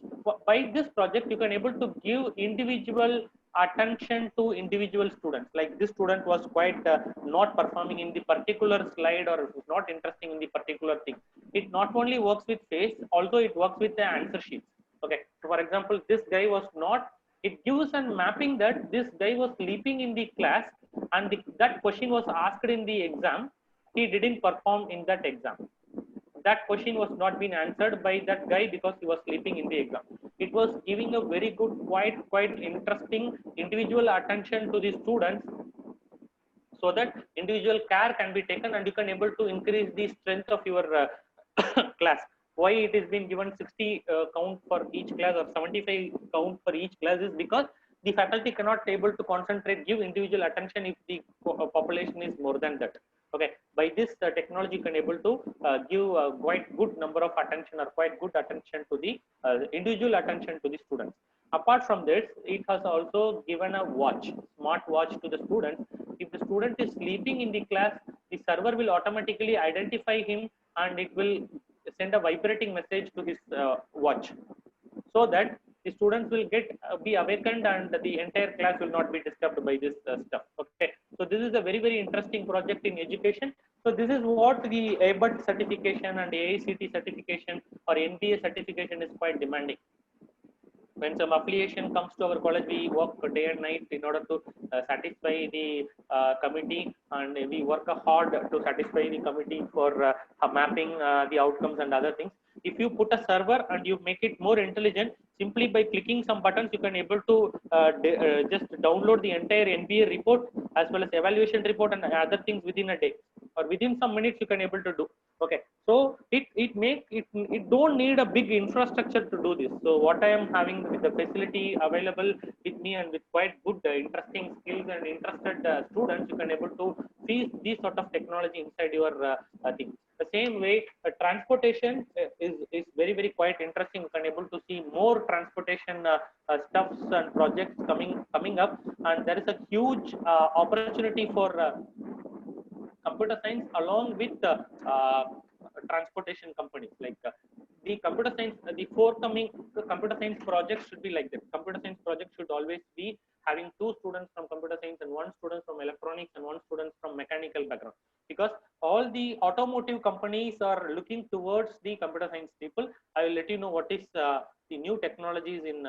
Speaker 2: by this project, you can able to give individual attention to individual students. Like this student was quite not performing in the particular slide or not interesting in the particular thing. It not only works with face, although it works with the answer sheets. Okay, so for example, this guy was not, it gives a mapping that this guy was sleeping in the class and that question was asked in the exam. He didn't perform in that exam. That question was not being answered by that guy because he was sleeping in the exam. It was giving a very good, quite interesting individual attention to the students so that individual care can be taken and you can able to increase the strength of your class. Why it is been given 60 count for each class or 75 count for each class is because the faculty cannot able to concentrate, give individual attention if the population is more than that. Okay, by this technology can able to give quite good number of attention or quite good attention to the individual attention to the students. Apart from this, it has also given a watch, smart watch to the students. If the student is sleeping in the class, the server will automatically identify him and it will send a vibrating message to his watch. so that the students will get be awakened and the entire class will not be disturbed by this stuff. Okay, so this is a very interesting project in education. So this is what the ABUT certification and AICT certification or NBA certification is quite demanding. When some affiliation comes to our college, we work day and night in order to satisfy the committee, and we work hard to satisfy the committee for mapping the outcomes and other things. If you put a server and you make it more intelligent, simply by clicking some buttons, you can able to just download the entire NBA report as well as evaluation report and other things within a day, or within some minutes you can able to do. Okay, so it don't need a big infrastructure to do this. So what I am having with the facility available with me and with quite good interesting skills and interested students, you can able to see these sort of technology inside your thing. The same way transportation is very quite interesting. You can able to see more transportation stuffs and projects coming up, and there is a huge opportunity for computer science along with transportation companies. Like the computer science, the forthcoming computer science projects should be like that. Computer science project should always be having 2 students from computer science and 1 student from electronics and 1 student from mechanical background, because all the automotive companies are looking towards the computer science people. I will let you know what is the new technologies in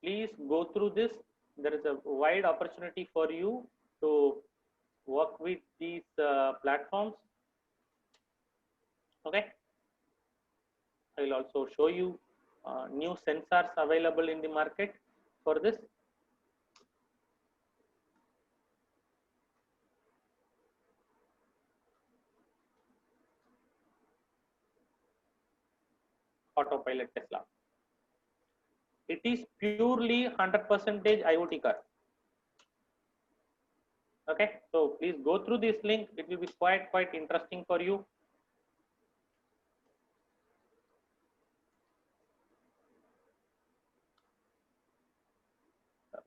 Speaker 2: please go through this. There is a wide opportunity for you to work with these platforms. Okay, I will also show you new sensors available in the market for this. Autopilot Tesla. It is purely 100% IoT car. Okay, so please go through this link. It will be quite interesting for you.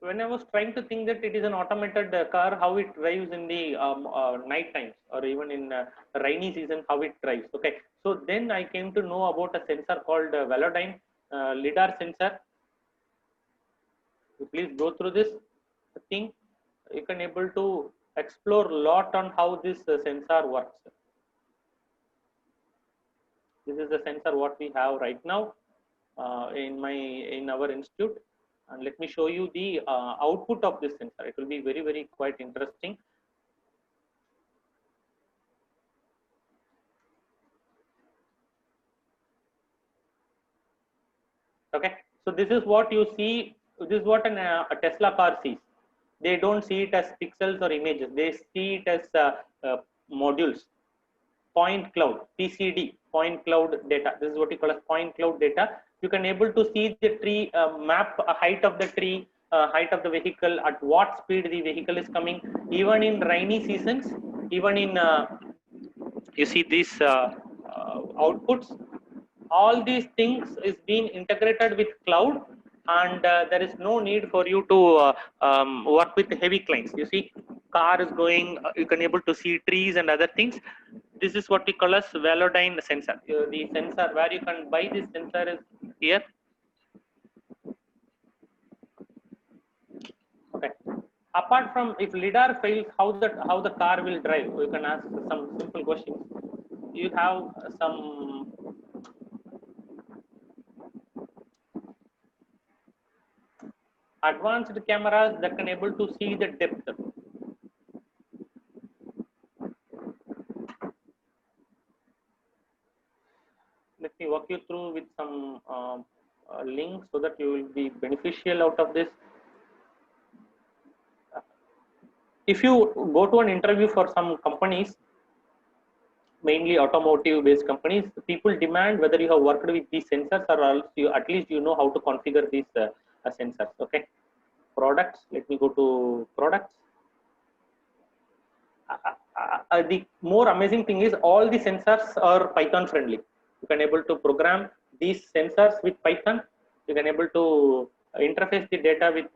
Speaker 2: When I was trying to think that it is an automated car, how it drives in the night times or even in rainy season, how it drives. Okay, so then I came to know about a sensor called Velodyne lidar sensor. So please go through this thing. You can able to explore a lot on how this sensor works. This is the sensor what we have right now in our institute, and let me show you the output of this sensor. It will be very quite interesting. Okay, so this is what you see. This is what a Tesla car sees. They don't see it as pixels or images. They see it as modules. Point cloud, PCD, point cloud data. This is what you call as point cloud data. You can able to see the tree, map a height of the tree, height of the vehicle, at what speed the vehicle is coming. Even in rainy seasons, even in you see these outputs. All these things is being integrated with cloud, and there is no need for you to work with heavy clients. You see, car is going. You can able to see trees and other things. This is what we call as Velodyne sensor. The sensor where you can buy this sensor is here. Okay. Apart from, if lidar fails, how the car will drive? You can ask some simple questions. You have some advanced cameras that can able to see the depth. Let me walk you through with some links so that you will be beneficial out of this. If you go to an interview for some companies, mainly automotive based companies, people demand whether you have worked with these sensors, or else you at least you know how to configure these sensors. Okay, products. Let me go to products. The more amazing thing is all the sensors are Python friendly. You can able to program these sensors with Python. You can able to interface the data with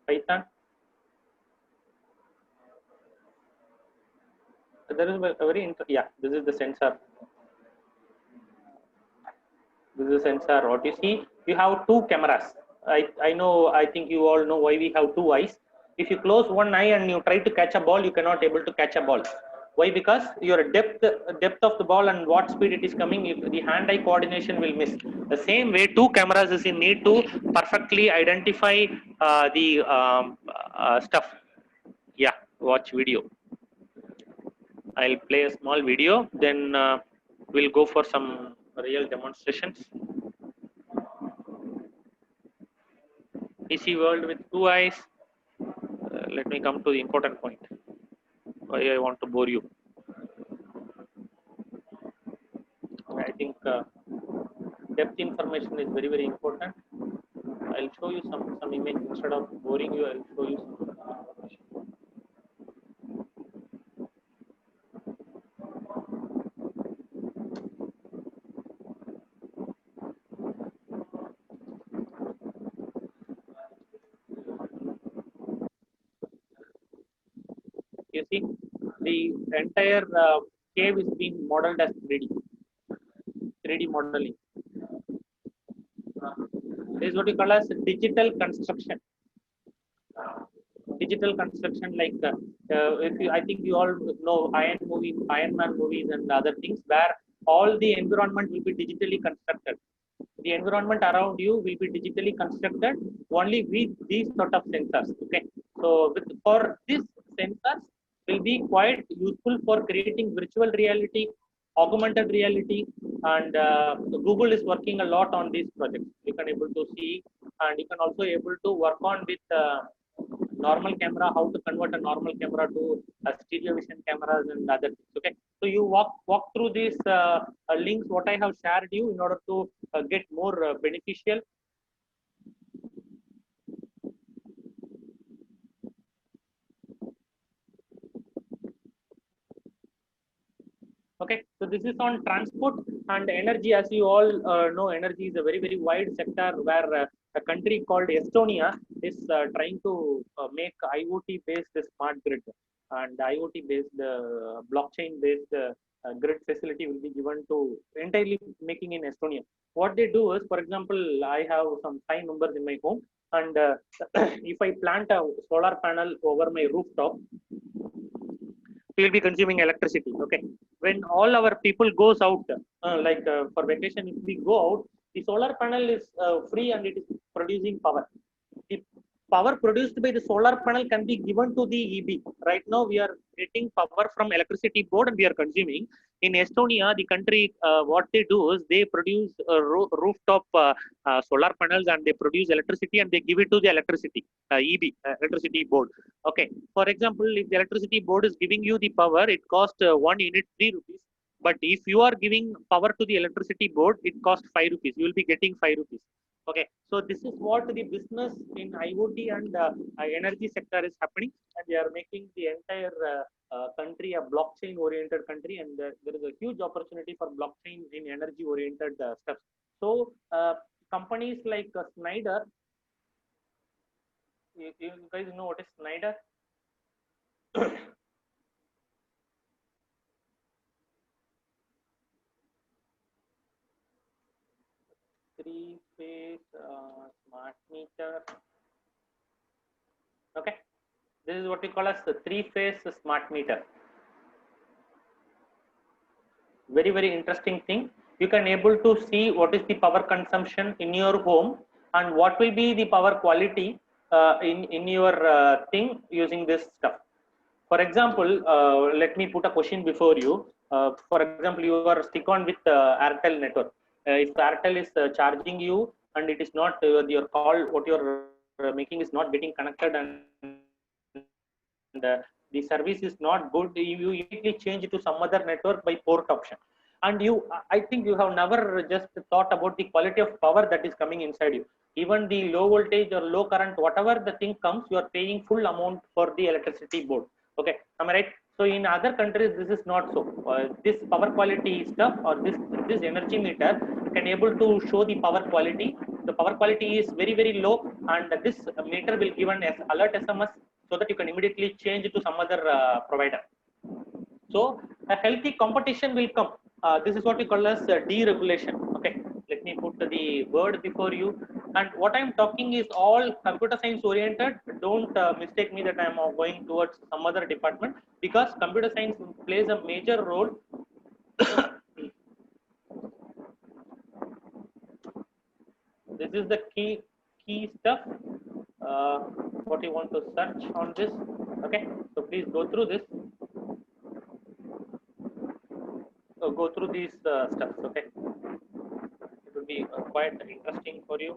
Speaker 2: Python. There is a very yeah. This is the sensor. This is a sensor. What you see, you have two cameras. I know, I think you all know why we have two eyes. If you close one eye and you try to catch a ball, you cannot able to catch a ball. Why? Because your depth of the ball and what speed it is coming, if the hand-eye coordination will miss. The same way, two cameras is in need to perfectly identify the stuff. Yeah, watch video. I'll play a small video, then we'll go for some real demonstrations. PC world with two eyes. Let me come to the important point. Why I want to bore you. I think depth information is very, very important. I'll show you some image instead of boring you. I'll show you some information. You see, the entire cave is being modeled as 3D modeling. This is what you call as digital construction. Digital construction, like I think you all know Iron Man movies and other things, where all the environment will be digitally constructed. The environment around you will be digitally constructed only with these sort of sensors. Okay, so for these sensors will be quite useful for creating virtual reality, augmented reality, and Google is working a lot on these projects. You can able to see, and you can also able to work on with normal camera, how to convert a normal camera to stereo vision cameras and other things. Okay, so you walk through these links what I have shared you in order to get more beneficial. Okay, so this is on transport and energy. As you all know, energy is a very, very wide sector where a country called Estonia is trying to make IoT based smart grid, and IoT based blockchain based grid facility will be given to entirely making in Estonia. What they do is, for example, I have some 5 members in my home, and if I plant a solar panel over my rooftop, we will be consuming electricity. Okay, when all our people goes out, for vacation, if we go out, the solar panel is free and it is producing power. The power produced by the solar panel can be given to the EB. Right now we are getting power from electricity board and we are consuming. In Estonia, the country, what they do is they produce rooftop solar panels and they produce electricity and they give it to the electricity EB, electricity board. Okay, for example, if the electricity board is giving you the power, it costs 1 unit 3 rupees. But if you are giving power to the electricity board, it costs 5 rupees. You will be getting 5 rupees. Okay, so this is what the business in IoT and energy sector is happening, and they are making the entire country a blockchain oriented country, and there is a huge opportunity for blockchain in energy oriented stuff. So companies like Schneider, you guys know what is Schneider? Three-phase smart meter. Okay, this is what we call as the 3-phase smart meter. Very, very interesting thing. You can able to see what is the power consumption in your home and what will be the power quality in your thing using this stuff. For example, let me put a question before you. For example, you are stick on with Airtel network. If Airtel is charging you and it is not your call, what you're making is not getting connected, and the service is not good, you immediately change to some other network by port option. And I think you have never just thought about the quality of power that is coming inside you. Even the low voltage or low current, whatever the thing comes, you are paying full amount for the electricity board. Okay, am I right? So in other countries, this is not so. This power quality stuff or this energy meter can able to show the power quality. The power quality is very, very low, and this meter will give an alert SMS so that you can immediately change to some other provider. So a healthy competition will come. This is what we call as deregulation. Okay, let
Speaker 4: let me put the word before you. And what I'm talking is all computer science oriented. Don't mistake me that I'm going towards some other department, because computer science plays a major role. This is the key stuff. What you want to search on this. Okay, so please go through this. So go through these stuff. Okay, it will be quite interesting for you.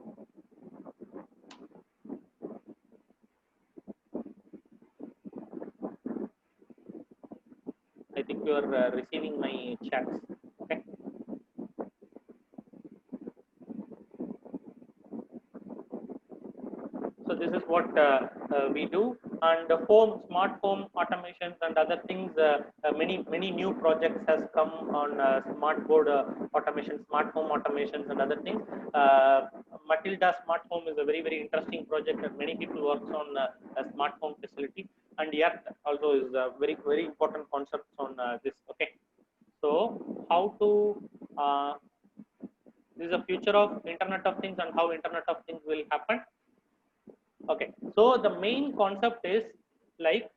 Speaker 4: I think you are receiving my chats. Okay. So this is what we do, and smart home automations and other things. Many new projects has come on smart board automation, smart home automations, and other things. Matilda Smart Home is a very interesting project, and many people works on a smart home facility. And yet also is a very important concept on this. Okay, so how to this is the future of Internet of Things and how Internet of Things will happen. Okay, so the main concept is like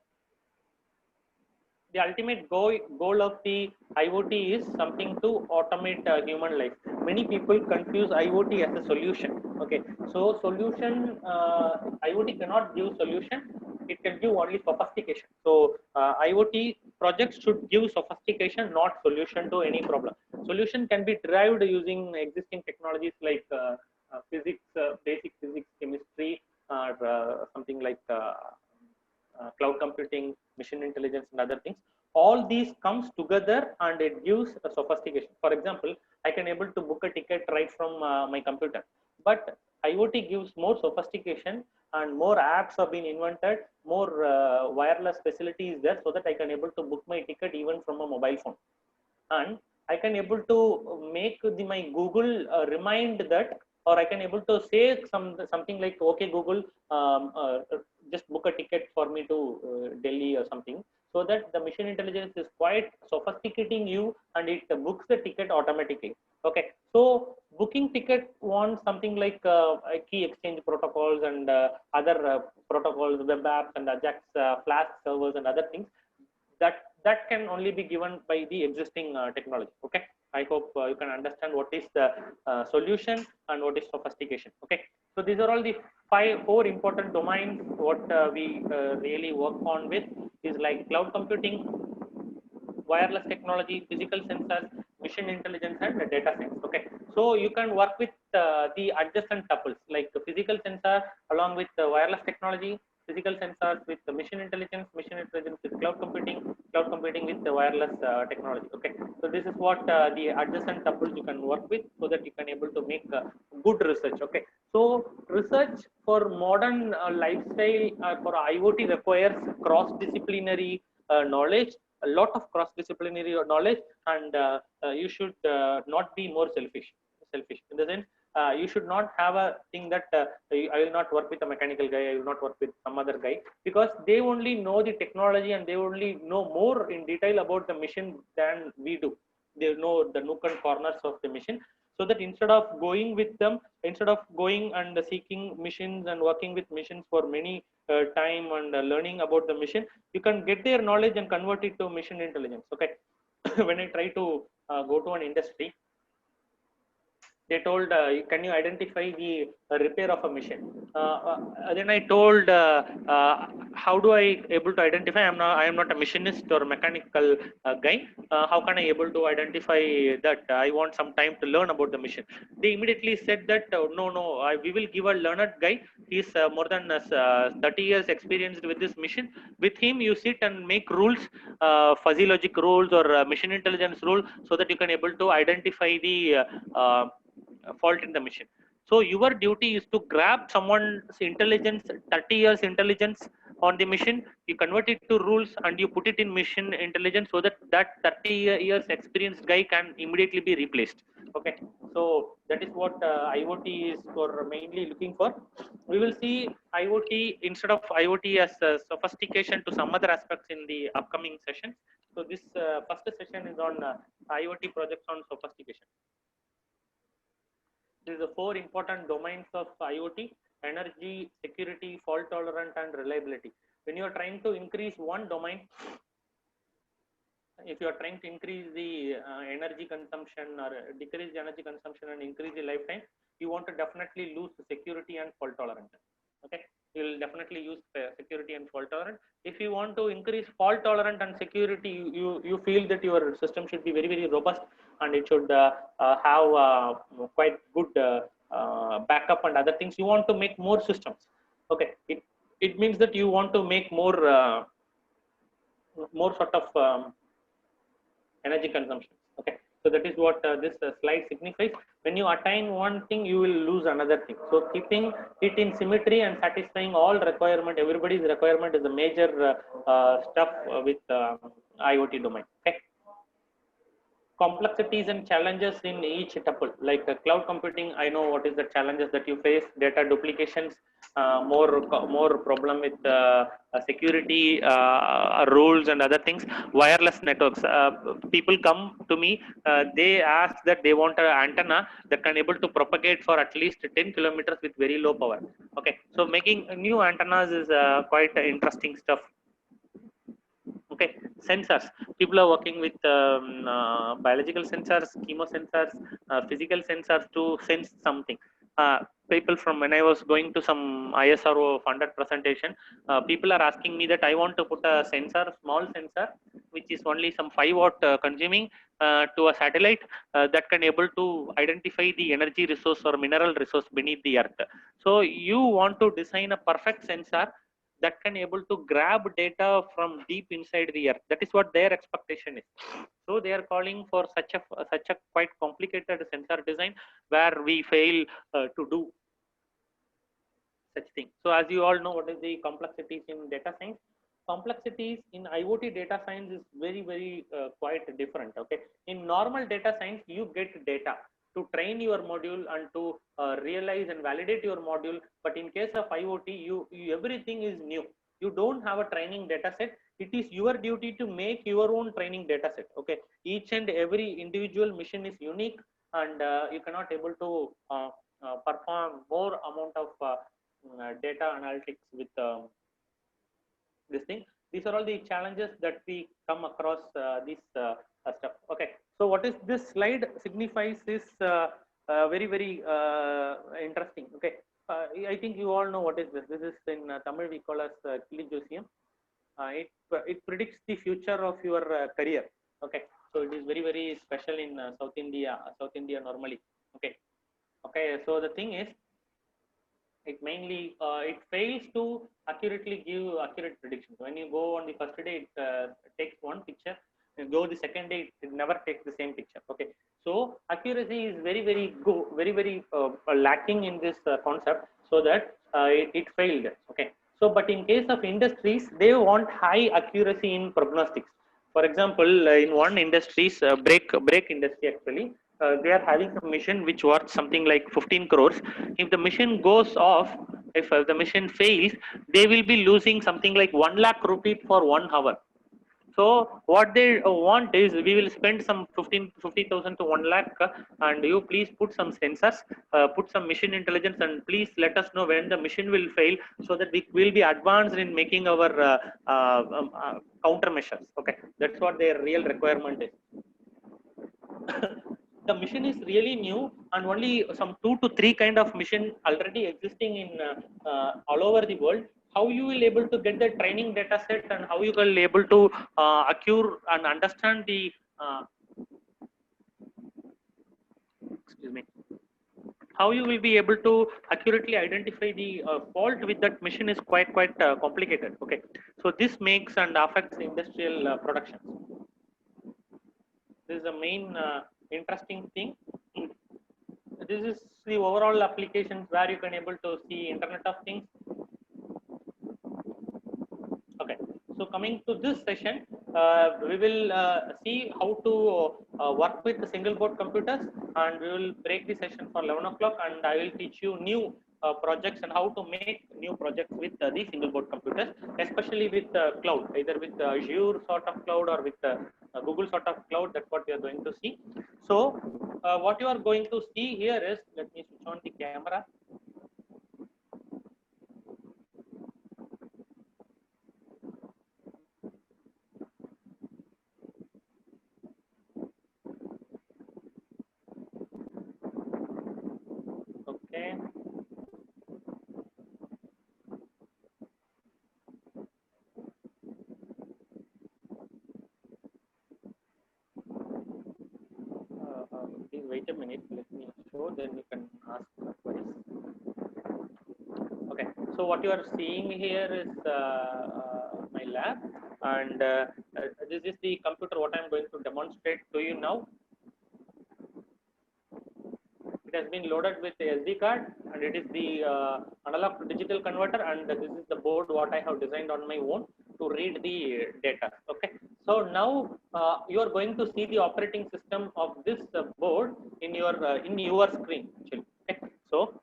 Speaker 4: the ultimate goal of the IoT is something to automate human life. Many people confuse IoT as a solution. Okay, so solution, IoT cannot give solution. It can give only sophistication. So IoT projects should give sophistication, not solution to any problem. Solution can be derived using existing technologies like physics, basic physics, chemistry, or something like cloud computing, machine intelligence, and other things. All these comes together and it gives a sophistication. For example, I can able to book a ticket right from my computer, but IoT gives more sophistication and more apps have been invented, more wireless facility is there, so that I can able to book my ticket even from a mobile phone. And I can able to make my Google remind that, or I can able to say something like, okay Google, just book a ticket for me to Delhi or something, so that the machine intelligence is quite sophisticating you and it books the ticket automatically. Okay, so booking ticket wants something like key exchange protocols and other protocols, web apps and Ajax Flask servers and other things. That can only be given by the existing technology. Okay, I hope you can understand what is the solution and what is sophistication. Okay, so these are all the four important domains. What we really work on with is like cloud computing, wireless technology, physical sensors, machine intelligence, and data science. Okay, so you can work with the adjacent tuples like the physical sensor along with the wireless technology, physical sensors with the machine intelligence with cloud computing with the wireless technology. Okay, so this is what the adjacent tuples you can work with, so that you can able to make good research. Okay, so research for modern lifestyle for IoT requires cross-disciplinary knowledge, a lot of cross-disciplinary knowledge, and you should not be more selfish in the sense, you should not have a thing that I will not work with a mechanical guy, I will not work with some other guy, because they only know the technology and they only know more in detail about the mission than we do. They know the nook and corners of the mission, so that instead of going with them, instead of going and seeking missions and working with missions for many time and learning about the mission, you can get their knowledge and convert it to mission intelligence. Okay, when I try to go to an industry, they told, can you identify the repair of a machine? Then I told, how do I able to identify? I am not a machinist or mechanical guy. How can I able to identify that? I want some time to learn about the machine. They immediately said that, no, we will give a learned guy. He's more than 30 years experienced with this machine. With him, you sit and make rules, fuzzy logic rules or machine intelligence rule, so that you can able to identify the fault in the machine. So your duty is to grab someone's intelligence, 30 years intelligence on the machine, you convert it to rules and you put it in machine intelligence, so that 30 years experienced guy can immediately be replaced. Okay, so that is what IoT is for mainly looking for. We will see IoT instead of IoT as sophistication to some other aspects in the upcoming sessions. So this first session is on IoT projects on sophistication. These are the 4 important domains of IoT: energy, security, fault tolerant, and reliability. When you are trying to increase one domain, if you are trying to increase the energy consumption or decrease the energy consumption and increase the lifetime, you want to definitely lose the security and fault tolerant. Okay, you will definitely use security and fault tolerant. If you want to increase fault tolerant and security, you feel that your system should be very, very robust, and it should have quite good backup and other things. You want to make more systems. Okay, it means that you want to make more sort of energy consumption. Okay, so that is what this slide signifies. When you attain one thing, you will lose another thing. So keeping it in symmetry and satisfying all requirement, everybody's requirement, is a major stuff with IoT domain. Okay, complexities and challenges in each tuple. Like cloud computing, I know what is the challenges that you face: data duplications, more problem with security rules and other things. Wireless networks, people come to me, they ask that they want an antenna that can able to propagate for at least 10 kilometers with very low power. Okay, so making new antennas is quite interesting stuff. Okay, sensors. People are working with biological sensors, chemosensors, physical sensors to sense something. People from when I was going to some ISRO funded presentation, people are asking me that I want to put a sensor, small sensor, which is only some 5 watt consuming, to a satellite that can able to identify the energy resource or mineral resource beneath the earth. So you want to design a perfect sensor that can able to grab data from deep inside the earth. That is what their expectation is. So they are calling for such a quite complicated sensor design, where we fail to do such thing. So as you all know, what is the complexities in data science? Complexities in IoT data science is very, very quite different. Okay, in normal data science, you get data to train your module and to realize and validate your module. But in case of IoT, you everything is new. You don't have a training data set. It is your duty to make your own training data set. Okay, each and every individual mission is unique, and you cannot able to perform more amount of data analytics with this thing. These are all the challenges that we come across this stuff. Okay, so what is this slide signifies is very, very interesting. Okay, I think you all know what is this. This is in Tamil we call as Kili Josium. It predicts the future of your career. Okay, so it is very, very special in South India normally. Okay, okay, so the thing is, it mainly it fails to accurately give accurate predictions. When you go on the first day, it takes one picture. You go the second day, it never takes the same picture. Okay, so accuracy is very, very lacking in this concept, so that it failed. Okay, so but in case of industries, they want high accuracy in prognostics. For example, in one industries, brake industry actually, they are having a mission which worth something like 15 crores. If the mission goes off, if the mission fails, they will be losing something like 1 lakh rupee for 1 hour. So what they want is, we will spend some 50,000 to 1 lakh, and you please put some sensors, put some mission intelligence, and please let us know when the mission will fail, so that we will be advanced in making our countermeasures. Okay, that's what their real requirement is. The mission is really new, and only some 2 to 3 kind of mission already existing in all over the world. How you will able to get the training data set, and how you will able to accrue and understand the excuse me, how you will be able to accurately identify the fault with that mission is quite complicated. Okay, so this makes and affects industrial production. This is the main interesting thing. This is the overall applications where you can able to see Internet of Things. Okay, so coming to this session, we will see how to work with the single board computers, and we will break the session for 11 o'clock, and I will teach you new projects and how to make new projects with the single board computers, especially with cloud, either with Azure sort of cloud or with Google sort of cloud. That's what we are going to see. So what you are going to see here is, let me switch on the camera? Okay. Please wait a minute. Let me show. Then you can ask queries. Okay. So what you are seeing here is my lab, and this is the computer. What I am going to demonstrate to you now. It has been loaded with the SD card, and it is the analog to digital converter, and this is the board what I have designed on my own to read the data. Okay, so now you are going to see the operating system of this board in your screen actually. Okay, so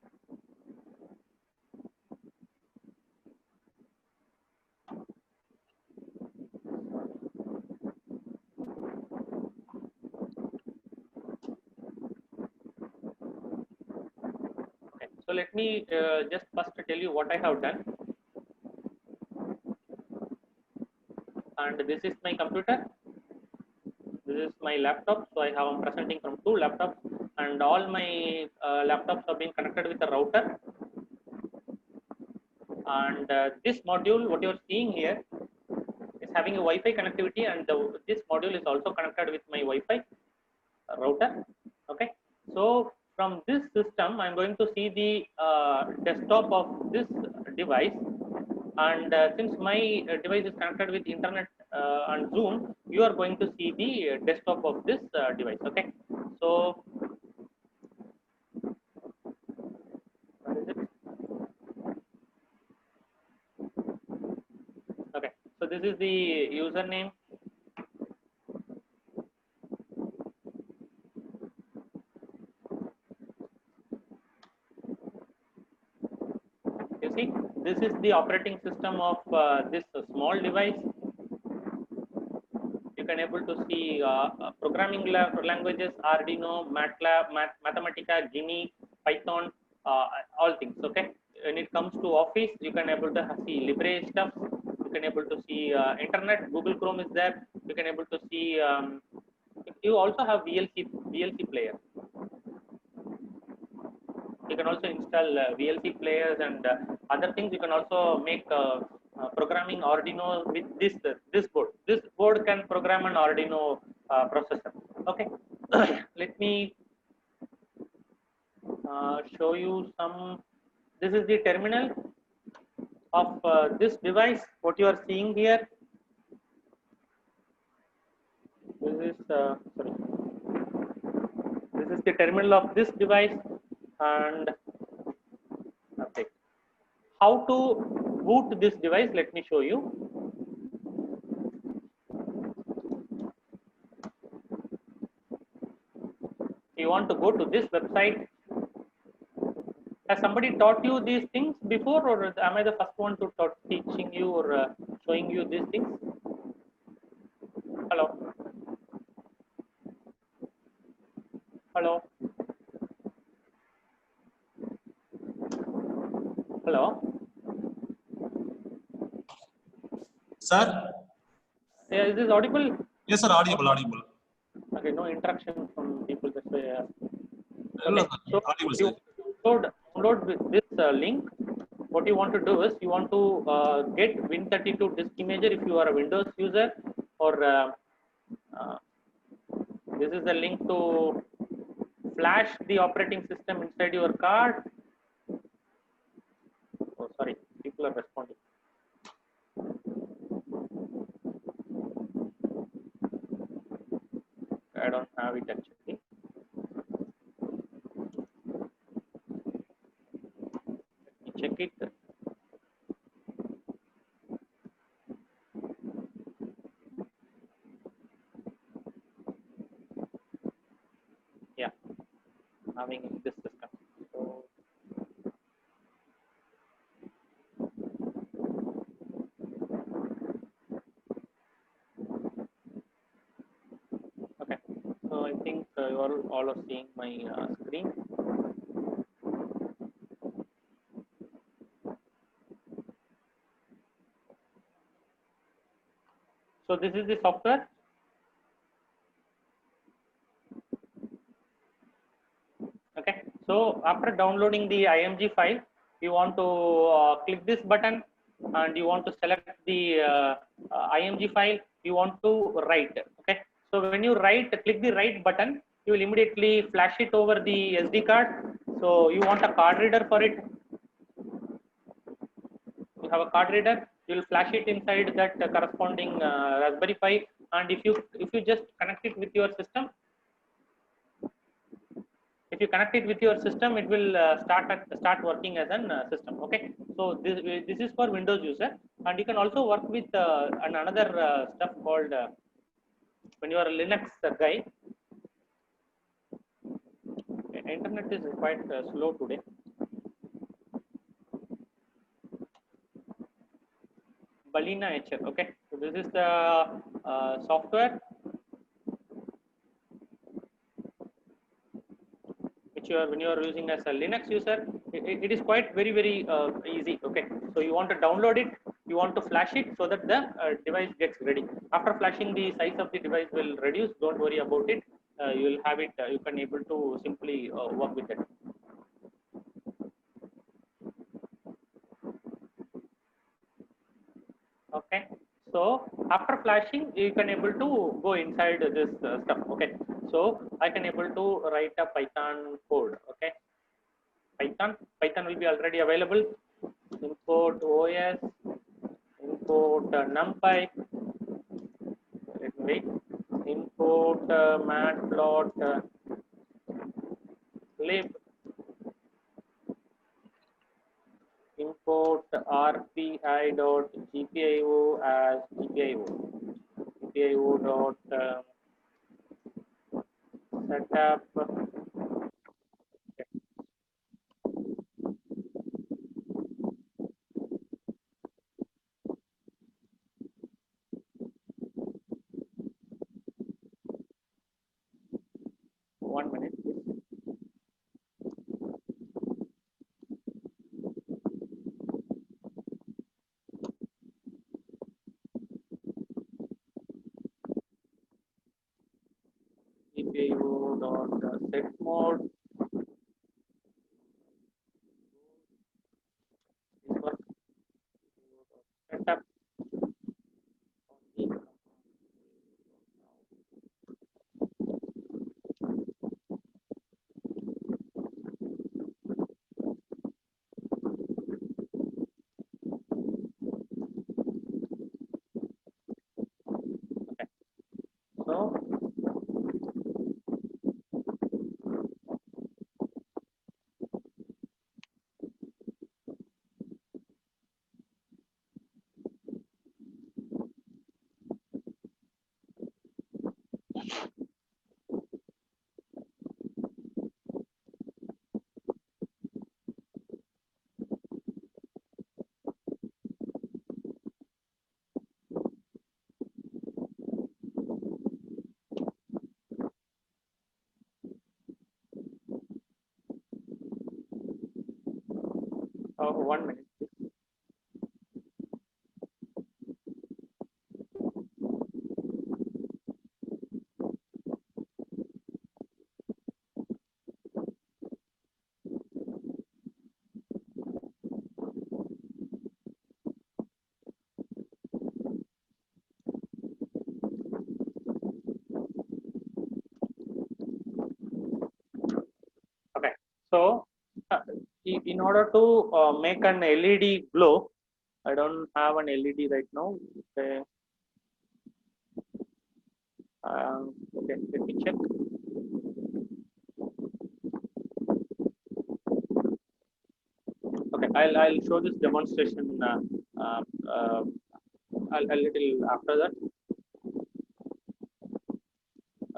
Speaker 4: okay, so let me just first tell you what I have done. And this is my computer, this is my laptop. So I'm presenting from two laptops, and all my laptops have been connected with a router. And this module what you're seeing here is having a Wi-Fi connectivity, and this module is also connected with my Wi-Fi router. Okay, so from this system I'm going to see the desktop of this device. And since my device is connected with internet and Zoom, you are going to see the desktop of this device. Okay, so where is it? Okay, so this is the username. You see, this is the operating system of this small device. You can able to see programming languages: Arduino, MATLAB, Mathematica, Gini, Python, all things. Okay. When it comes to Office, you can able to see Libre stuff. You can able to see Internet. Google Chrome is there. You can able to see. You also have VLC player. You can also install VLC players and other things. You can also make programming Arduino with this board. This board can program an Arduino processor. Okay, let me show you some. This is the terminal of this device. What you are seeing here. This is sorry. This is the terminal of this device, and okay. How to boot this device? Let me show you. You want to go to this website. Has somebody taught you these things before, or am I the first one to teaching you or showing you these things? Hello. Hello. Hello.
Speaker 5: Sir?
Speaker 4: Yeah, is this audible?
Speaker 5: Yes, sir. Audible, audible.
Speaker 4: Okay, no interaction from people. That's why.
Speaker 5: Okay.
Speaker 4: So
Speaker 5: Audible,
Speaker 4: you
Speaker 5: sir.
Speaker 4: download this link. What you want to do is you want to get Win32 disk imager if you are a Windows user, or this is the link to flash the operating system inside your card. Oh, sorry, people are responding. I don't have it actually. Let me check it. Yeah, having this system. So okay, so I think you all are seeing my screen. So this is the software. Okay, so after downloading the IMG file, you want to click this button and you want to select the IMG file. You want to write. Okay, so when you write, click the write button, you will immediately flash it over the SD card. So you want a card reader for it. You have a card reader. You will flash it inside that corresponding Raspberry Pi, and if you just connect it with your system. If you connect it with your system, it will start working as an system. Okay, so this is for Windows user, and you can also work with another stuff called when you are a Linux guy. Internet is quite slow today. Balena HR. Okay, so this is the software which when you are using as a Linux user. It is quite very easy. Okay, so you want to download it, you want to flash it so that the device gets ready. After flashing, the size of the device will reduce. Don't worry about it. You will have it. You can able to simply work with it. Okay, so after flashing, you can able to go inside this stuff. Okay, so I can able to write a Python code. Okay, Python will be already available. Import OS, import NumPy. Let me wait. Import matplotlib. Import rpi.gpio as gpio dot setup. Okay. One minute, please. GPIO dot set mode. This one. Setup. Okay. So one minute, please. Okay, so in order to make an LED glow, I don't have an LED right now. Okay, okay, let me check. Okay, I'll show this demonstration. A little after that.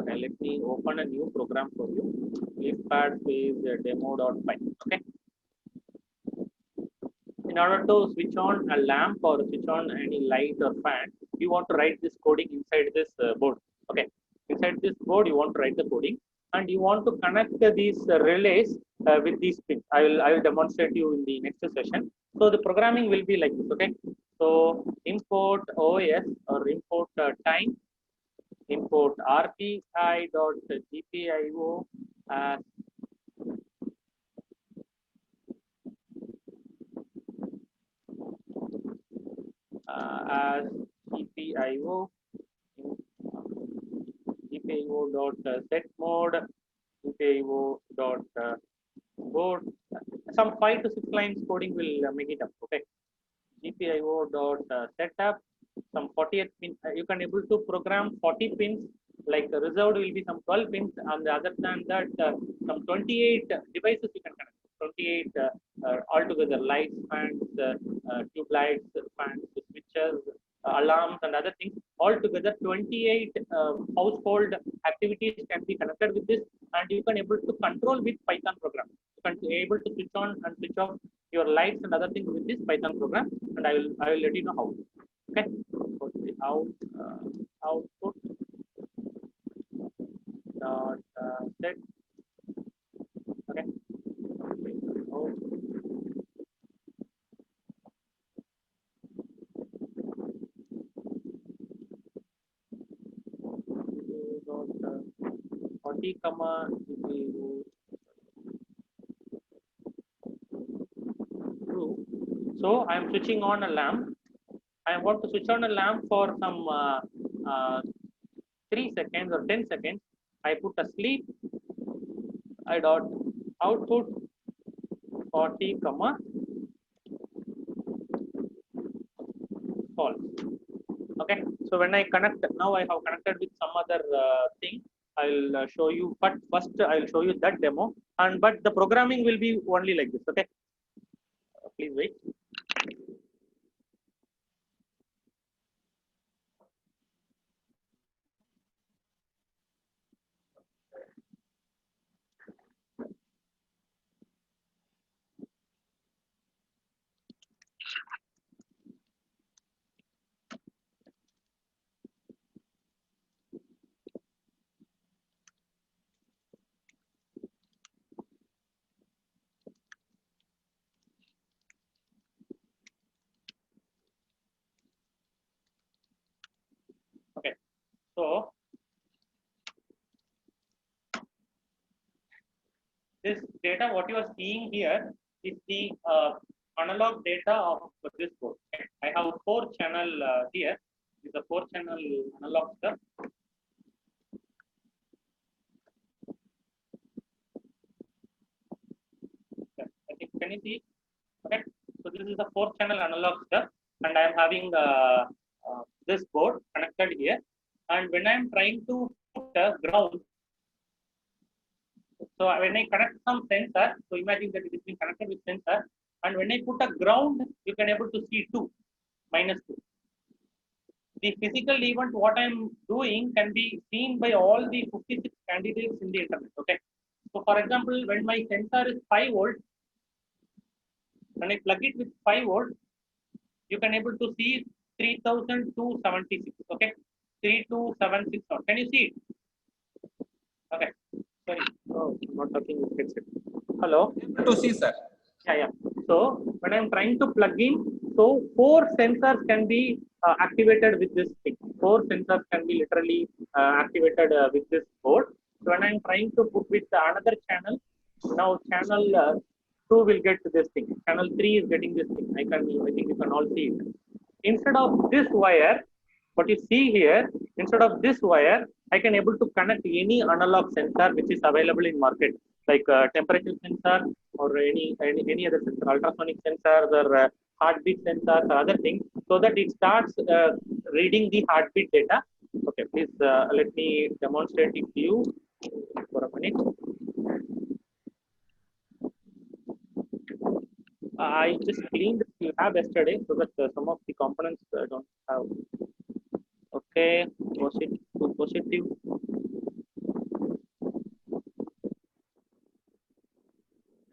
Speaker 4: Okay, let me open a new program for you. Leafpad is demo.py. Okay. In order to switch on a lamp or switch on any light or fan, you want to write this coding inside this board. Okay, inside this board you want to write the coding, and you want to connect these relays with these pins. I will demonstrate you in the next session. So the programming will be like this. Okay, So import OS or import time, import rpi.gpio as as GPIO, GPIO dot set mode, GPIO dot board. Some 5 to 6 lines coding will make it up. Okay. GPIO dot setup. Some 40th pin. You can able to program 40 pins. Like reserved will be some 12 pins, and other than that, some 28 devices you can connect. 28 altogether, lights, fans, tube lights, fans, switches, alarms, and other things. Altogether, 28 household activities can be connected with this, and you can able to control with Python program. You can be able to switch on and switch off your lights and other things with this Python program, and I will let you know how. Okay, so the output dot set. Okay. Dot 40 comma true. So I am switching on a lamp. I want to switch on a lamp for some 3 seconds or 10 seconds. I put a sleep. I dot output 40 comma false. Okay. So when I connect, now I have connected with some other thing. I'll show you, but first I'll show you that demo. And but the programming will be only like this. Okay. Please wait. Okay. So this data, what you are seeing here, is the analog data of this board. Okay. I have 4 channel here. This is a 4 channel analog stuff. Okay. I think, can you see? Okay. So this is the 4 channel analog stuff, and I am having this board connected here. And when I am trying to put a ground, so when I connect some sensor, so imagine that it is being connected with sensor, and when I put a ground, you can able to see 2, -2. The physical event what I am doing can be seen by all the 56 candidates in the internet. Okay. So for example, when my sensor is 5 volt, when I plug it with 5 volt, you can able to see 3276. Okay. 3276. Can you see it? Okay. Sorry. Oh, I'm not talking with headset. Hello.
Speaker 1: Able to see, sir.
Speaker 4: Yeah. So when I'm trying to plug in, so 4 sensors can be activated with this thing. 4 sensors can be literally activated with this board. So when I'm trying to put with another channel, now channel 2 will get this thing. Channel 3 is getting this thing. I think you can all see it. Instead of this wire, what you see here, instead of this wire, I can able to connect any analog sensor which is available in market, like temperature sensor or any other sensor, ultrasonic sensors or heartbeat sensors or other things, so that it starts reading the heartbeat data. Okay, please let me demonstrate it to you for a minute. I just cleaned the lab yesterday so that some of the components don't have. Okay, positive.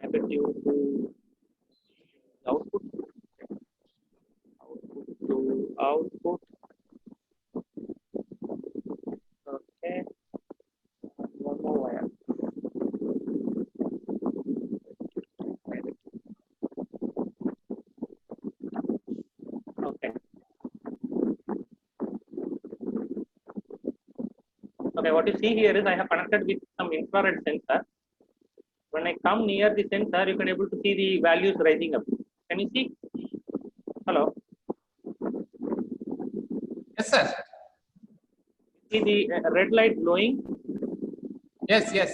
Speaker 4: Negative to output. Output to output. Okay. One more wire. Okay. Okay, what you see here is I have connected with some infrared sensor. When I come near the sensor, you can able to see the values rising up. Can you see? Hello.
Speaker 1: Yes, sir.
Speaker 4: See the red light glowing.
Speaker 1: Yes, yes.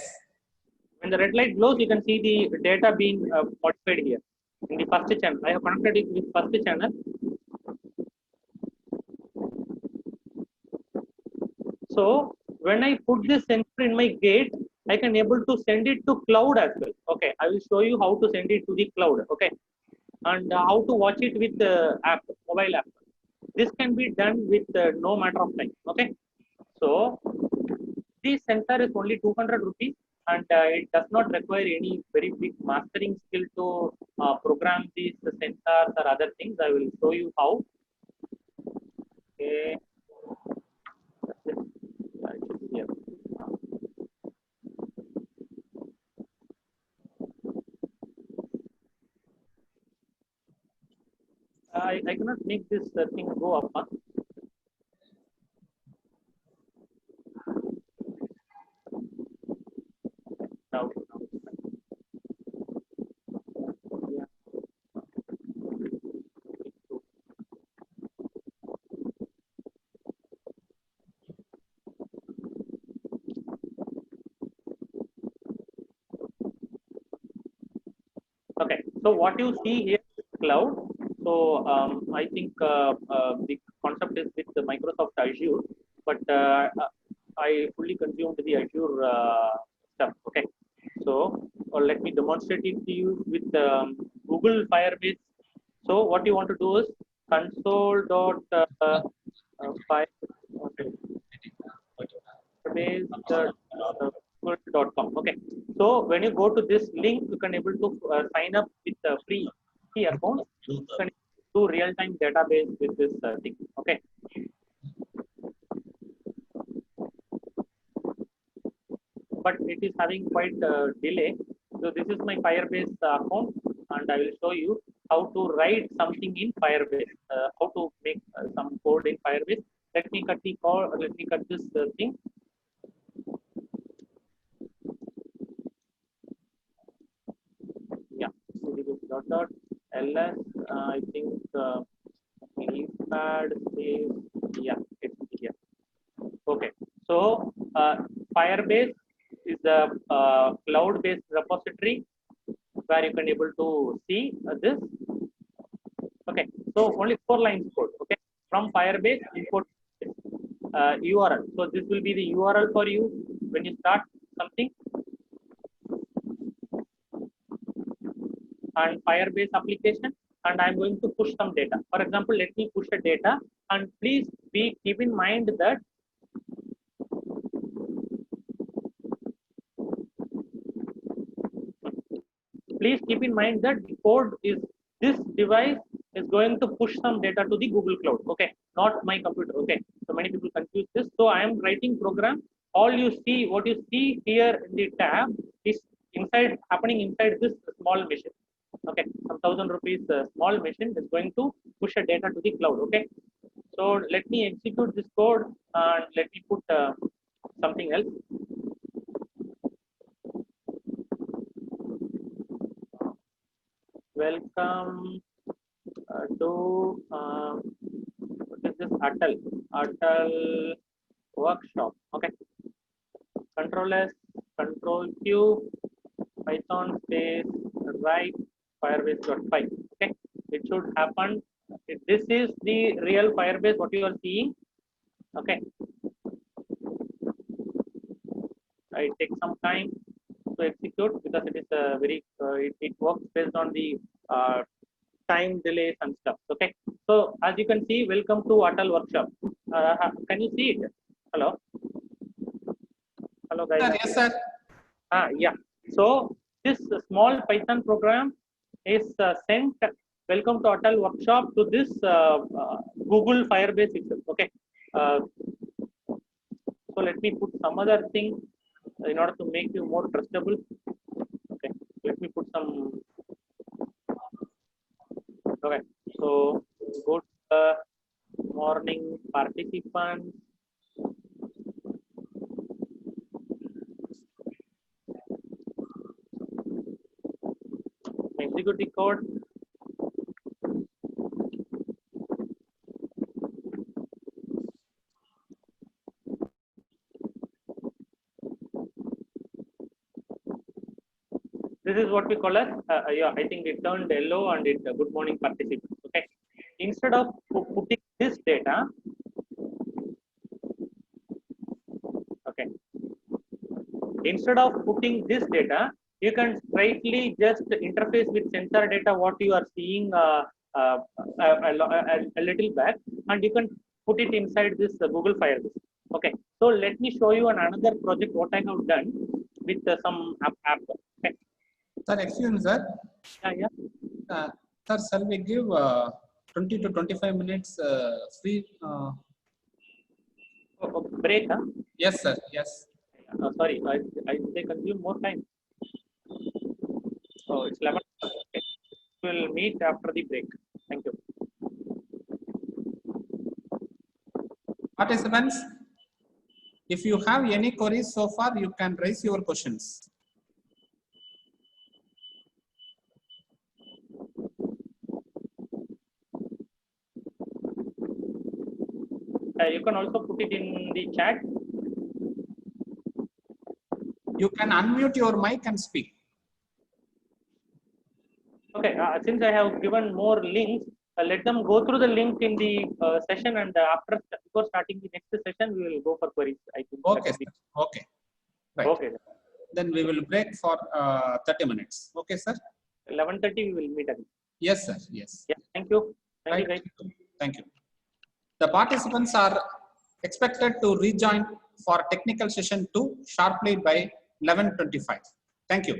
Speaker 4: When the red light glows, you can see the data being modified here in the first channel. I have connected it with first channel. So when I put this sensor in my gate, I can able to send it to cloud as well. Okay, I will show you how to send it to the cloud. Okay, and how to watch it with the app, mobile app. This can be done with no matter of time. Okay, so this sensor is only 200 rupees, and it does not require any very big mastering skill to program these sensors or other things. I will show you how. Okay. Here. I cannot make this thing go up. Huh? Now. Yeah. Okay, so what you see here is cloud. So I think the concept is with the Microsoft Azure, but I fully consumed the Azure stuff. Okay, so let me demonstrate it to you with Google Firebase. So what you want to do is Firebase.com. Okay, so when you go to this link, you can able to sign up with a free account. You can do real-time database with this thing. Okay. But it is having quite delay. So this is my Firebase account, and I will show you how to write something in Firebase, how to make some code in Firebase. Let me cut the code. Let me cut this thing. Yeah, ls. I think pad space. Yeah, it's here. Okay, so Firebase is a cloud-based repository where you can able to see this. Okay, so only 4 lines code. Okay, from Firebase import URL. So this will be the URL for you when you start something. And Firebase application, and I'm going to push some data. For example, let me push a data, and please keep in mind that the code is this device is going to push some data to the Google Cloud. Okay, not my computer. Okay, so many people confuse this. So I am writing program. All you see, what you see here in the tab is happening inside this small machine. Okay, some 1,000 rupees small machine is going to push a data to the cloud. Okay, so let me execute this code and let me put something else. Welcome to what is this Atal workshop. Okay, Control S, Control Q, Python space write Firebase.py. Okay, it should happen. This is the real Firebase what you are seeing. Okay, it takes some time to execute because it is very it works based on the time delays and stuff. Okay, so as you can see, welcome to Atal workshop. Can you see it? Hello, guys.
Speaker 1: Sir, yes, sir.
Speaker 4: Yeah. So this small Python program is sent. Welcome to Atal workshop to this Google Firebase itself. Okay. So let me put some other thing in order to make you more trustable. Okay. Let me put some. Okay. So go to morning participants. execute the code. This is what we call as, yeah, I think it turned yellow and it good morning participants. Okay. Instead of putting this data, okay, instead of putting this data, you can straightly just interface with sensor data what you are seeing a little back, and you can put it inside this Google Firebase. Okay. So let me show you another project what I have done with some app. Okay.
Speaker 1: Sir, excuse me, sir.
Speaker 4: Yeah.
Speaker 1: Sir, shall we give 20 to 25 minutes free?
Speaker 4: Break, huh?
Speaker 1: Yes, sir. Yes.
Speaker 4: Sorry, they consume more time. Oh, it's 11. Okay. We'll meet after the break. Thank you.
Speaker 1: Participants, if you have any queries so far, you can raise your questions.
Speaker 4: You can also put it in the chat.
Speaker 1: You can unmute your mic and speak.
Speaker 4: Okay, since I have given more links, let them go through the link in the session, and before starting the next session, we will go for queries. I think.
Speaker 1: Okay, sir. Okay. Right.
Speaker 4: Okay.
Speaker 1: Then we will break for 30 minutes. Okay, sir.
Speaker 4: 11:30 we will meet again.
Speaker 1: Yes, sir. Yes.
Speaker 4: Yeah. Thank you. Thank you,
Speaker 1: Right.
Speaker 4: guys.
Speaker 1: Thank you. The participants are expected to rejoin for technical session 2 sharply by 11:25. Thank you.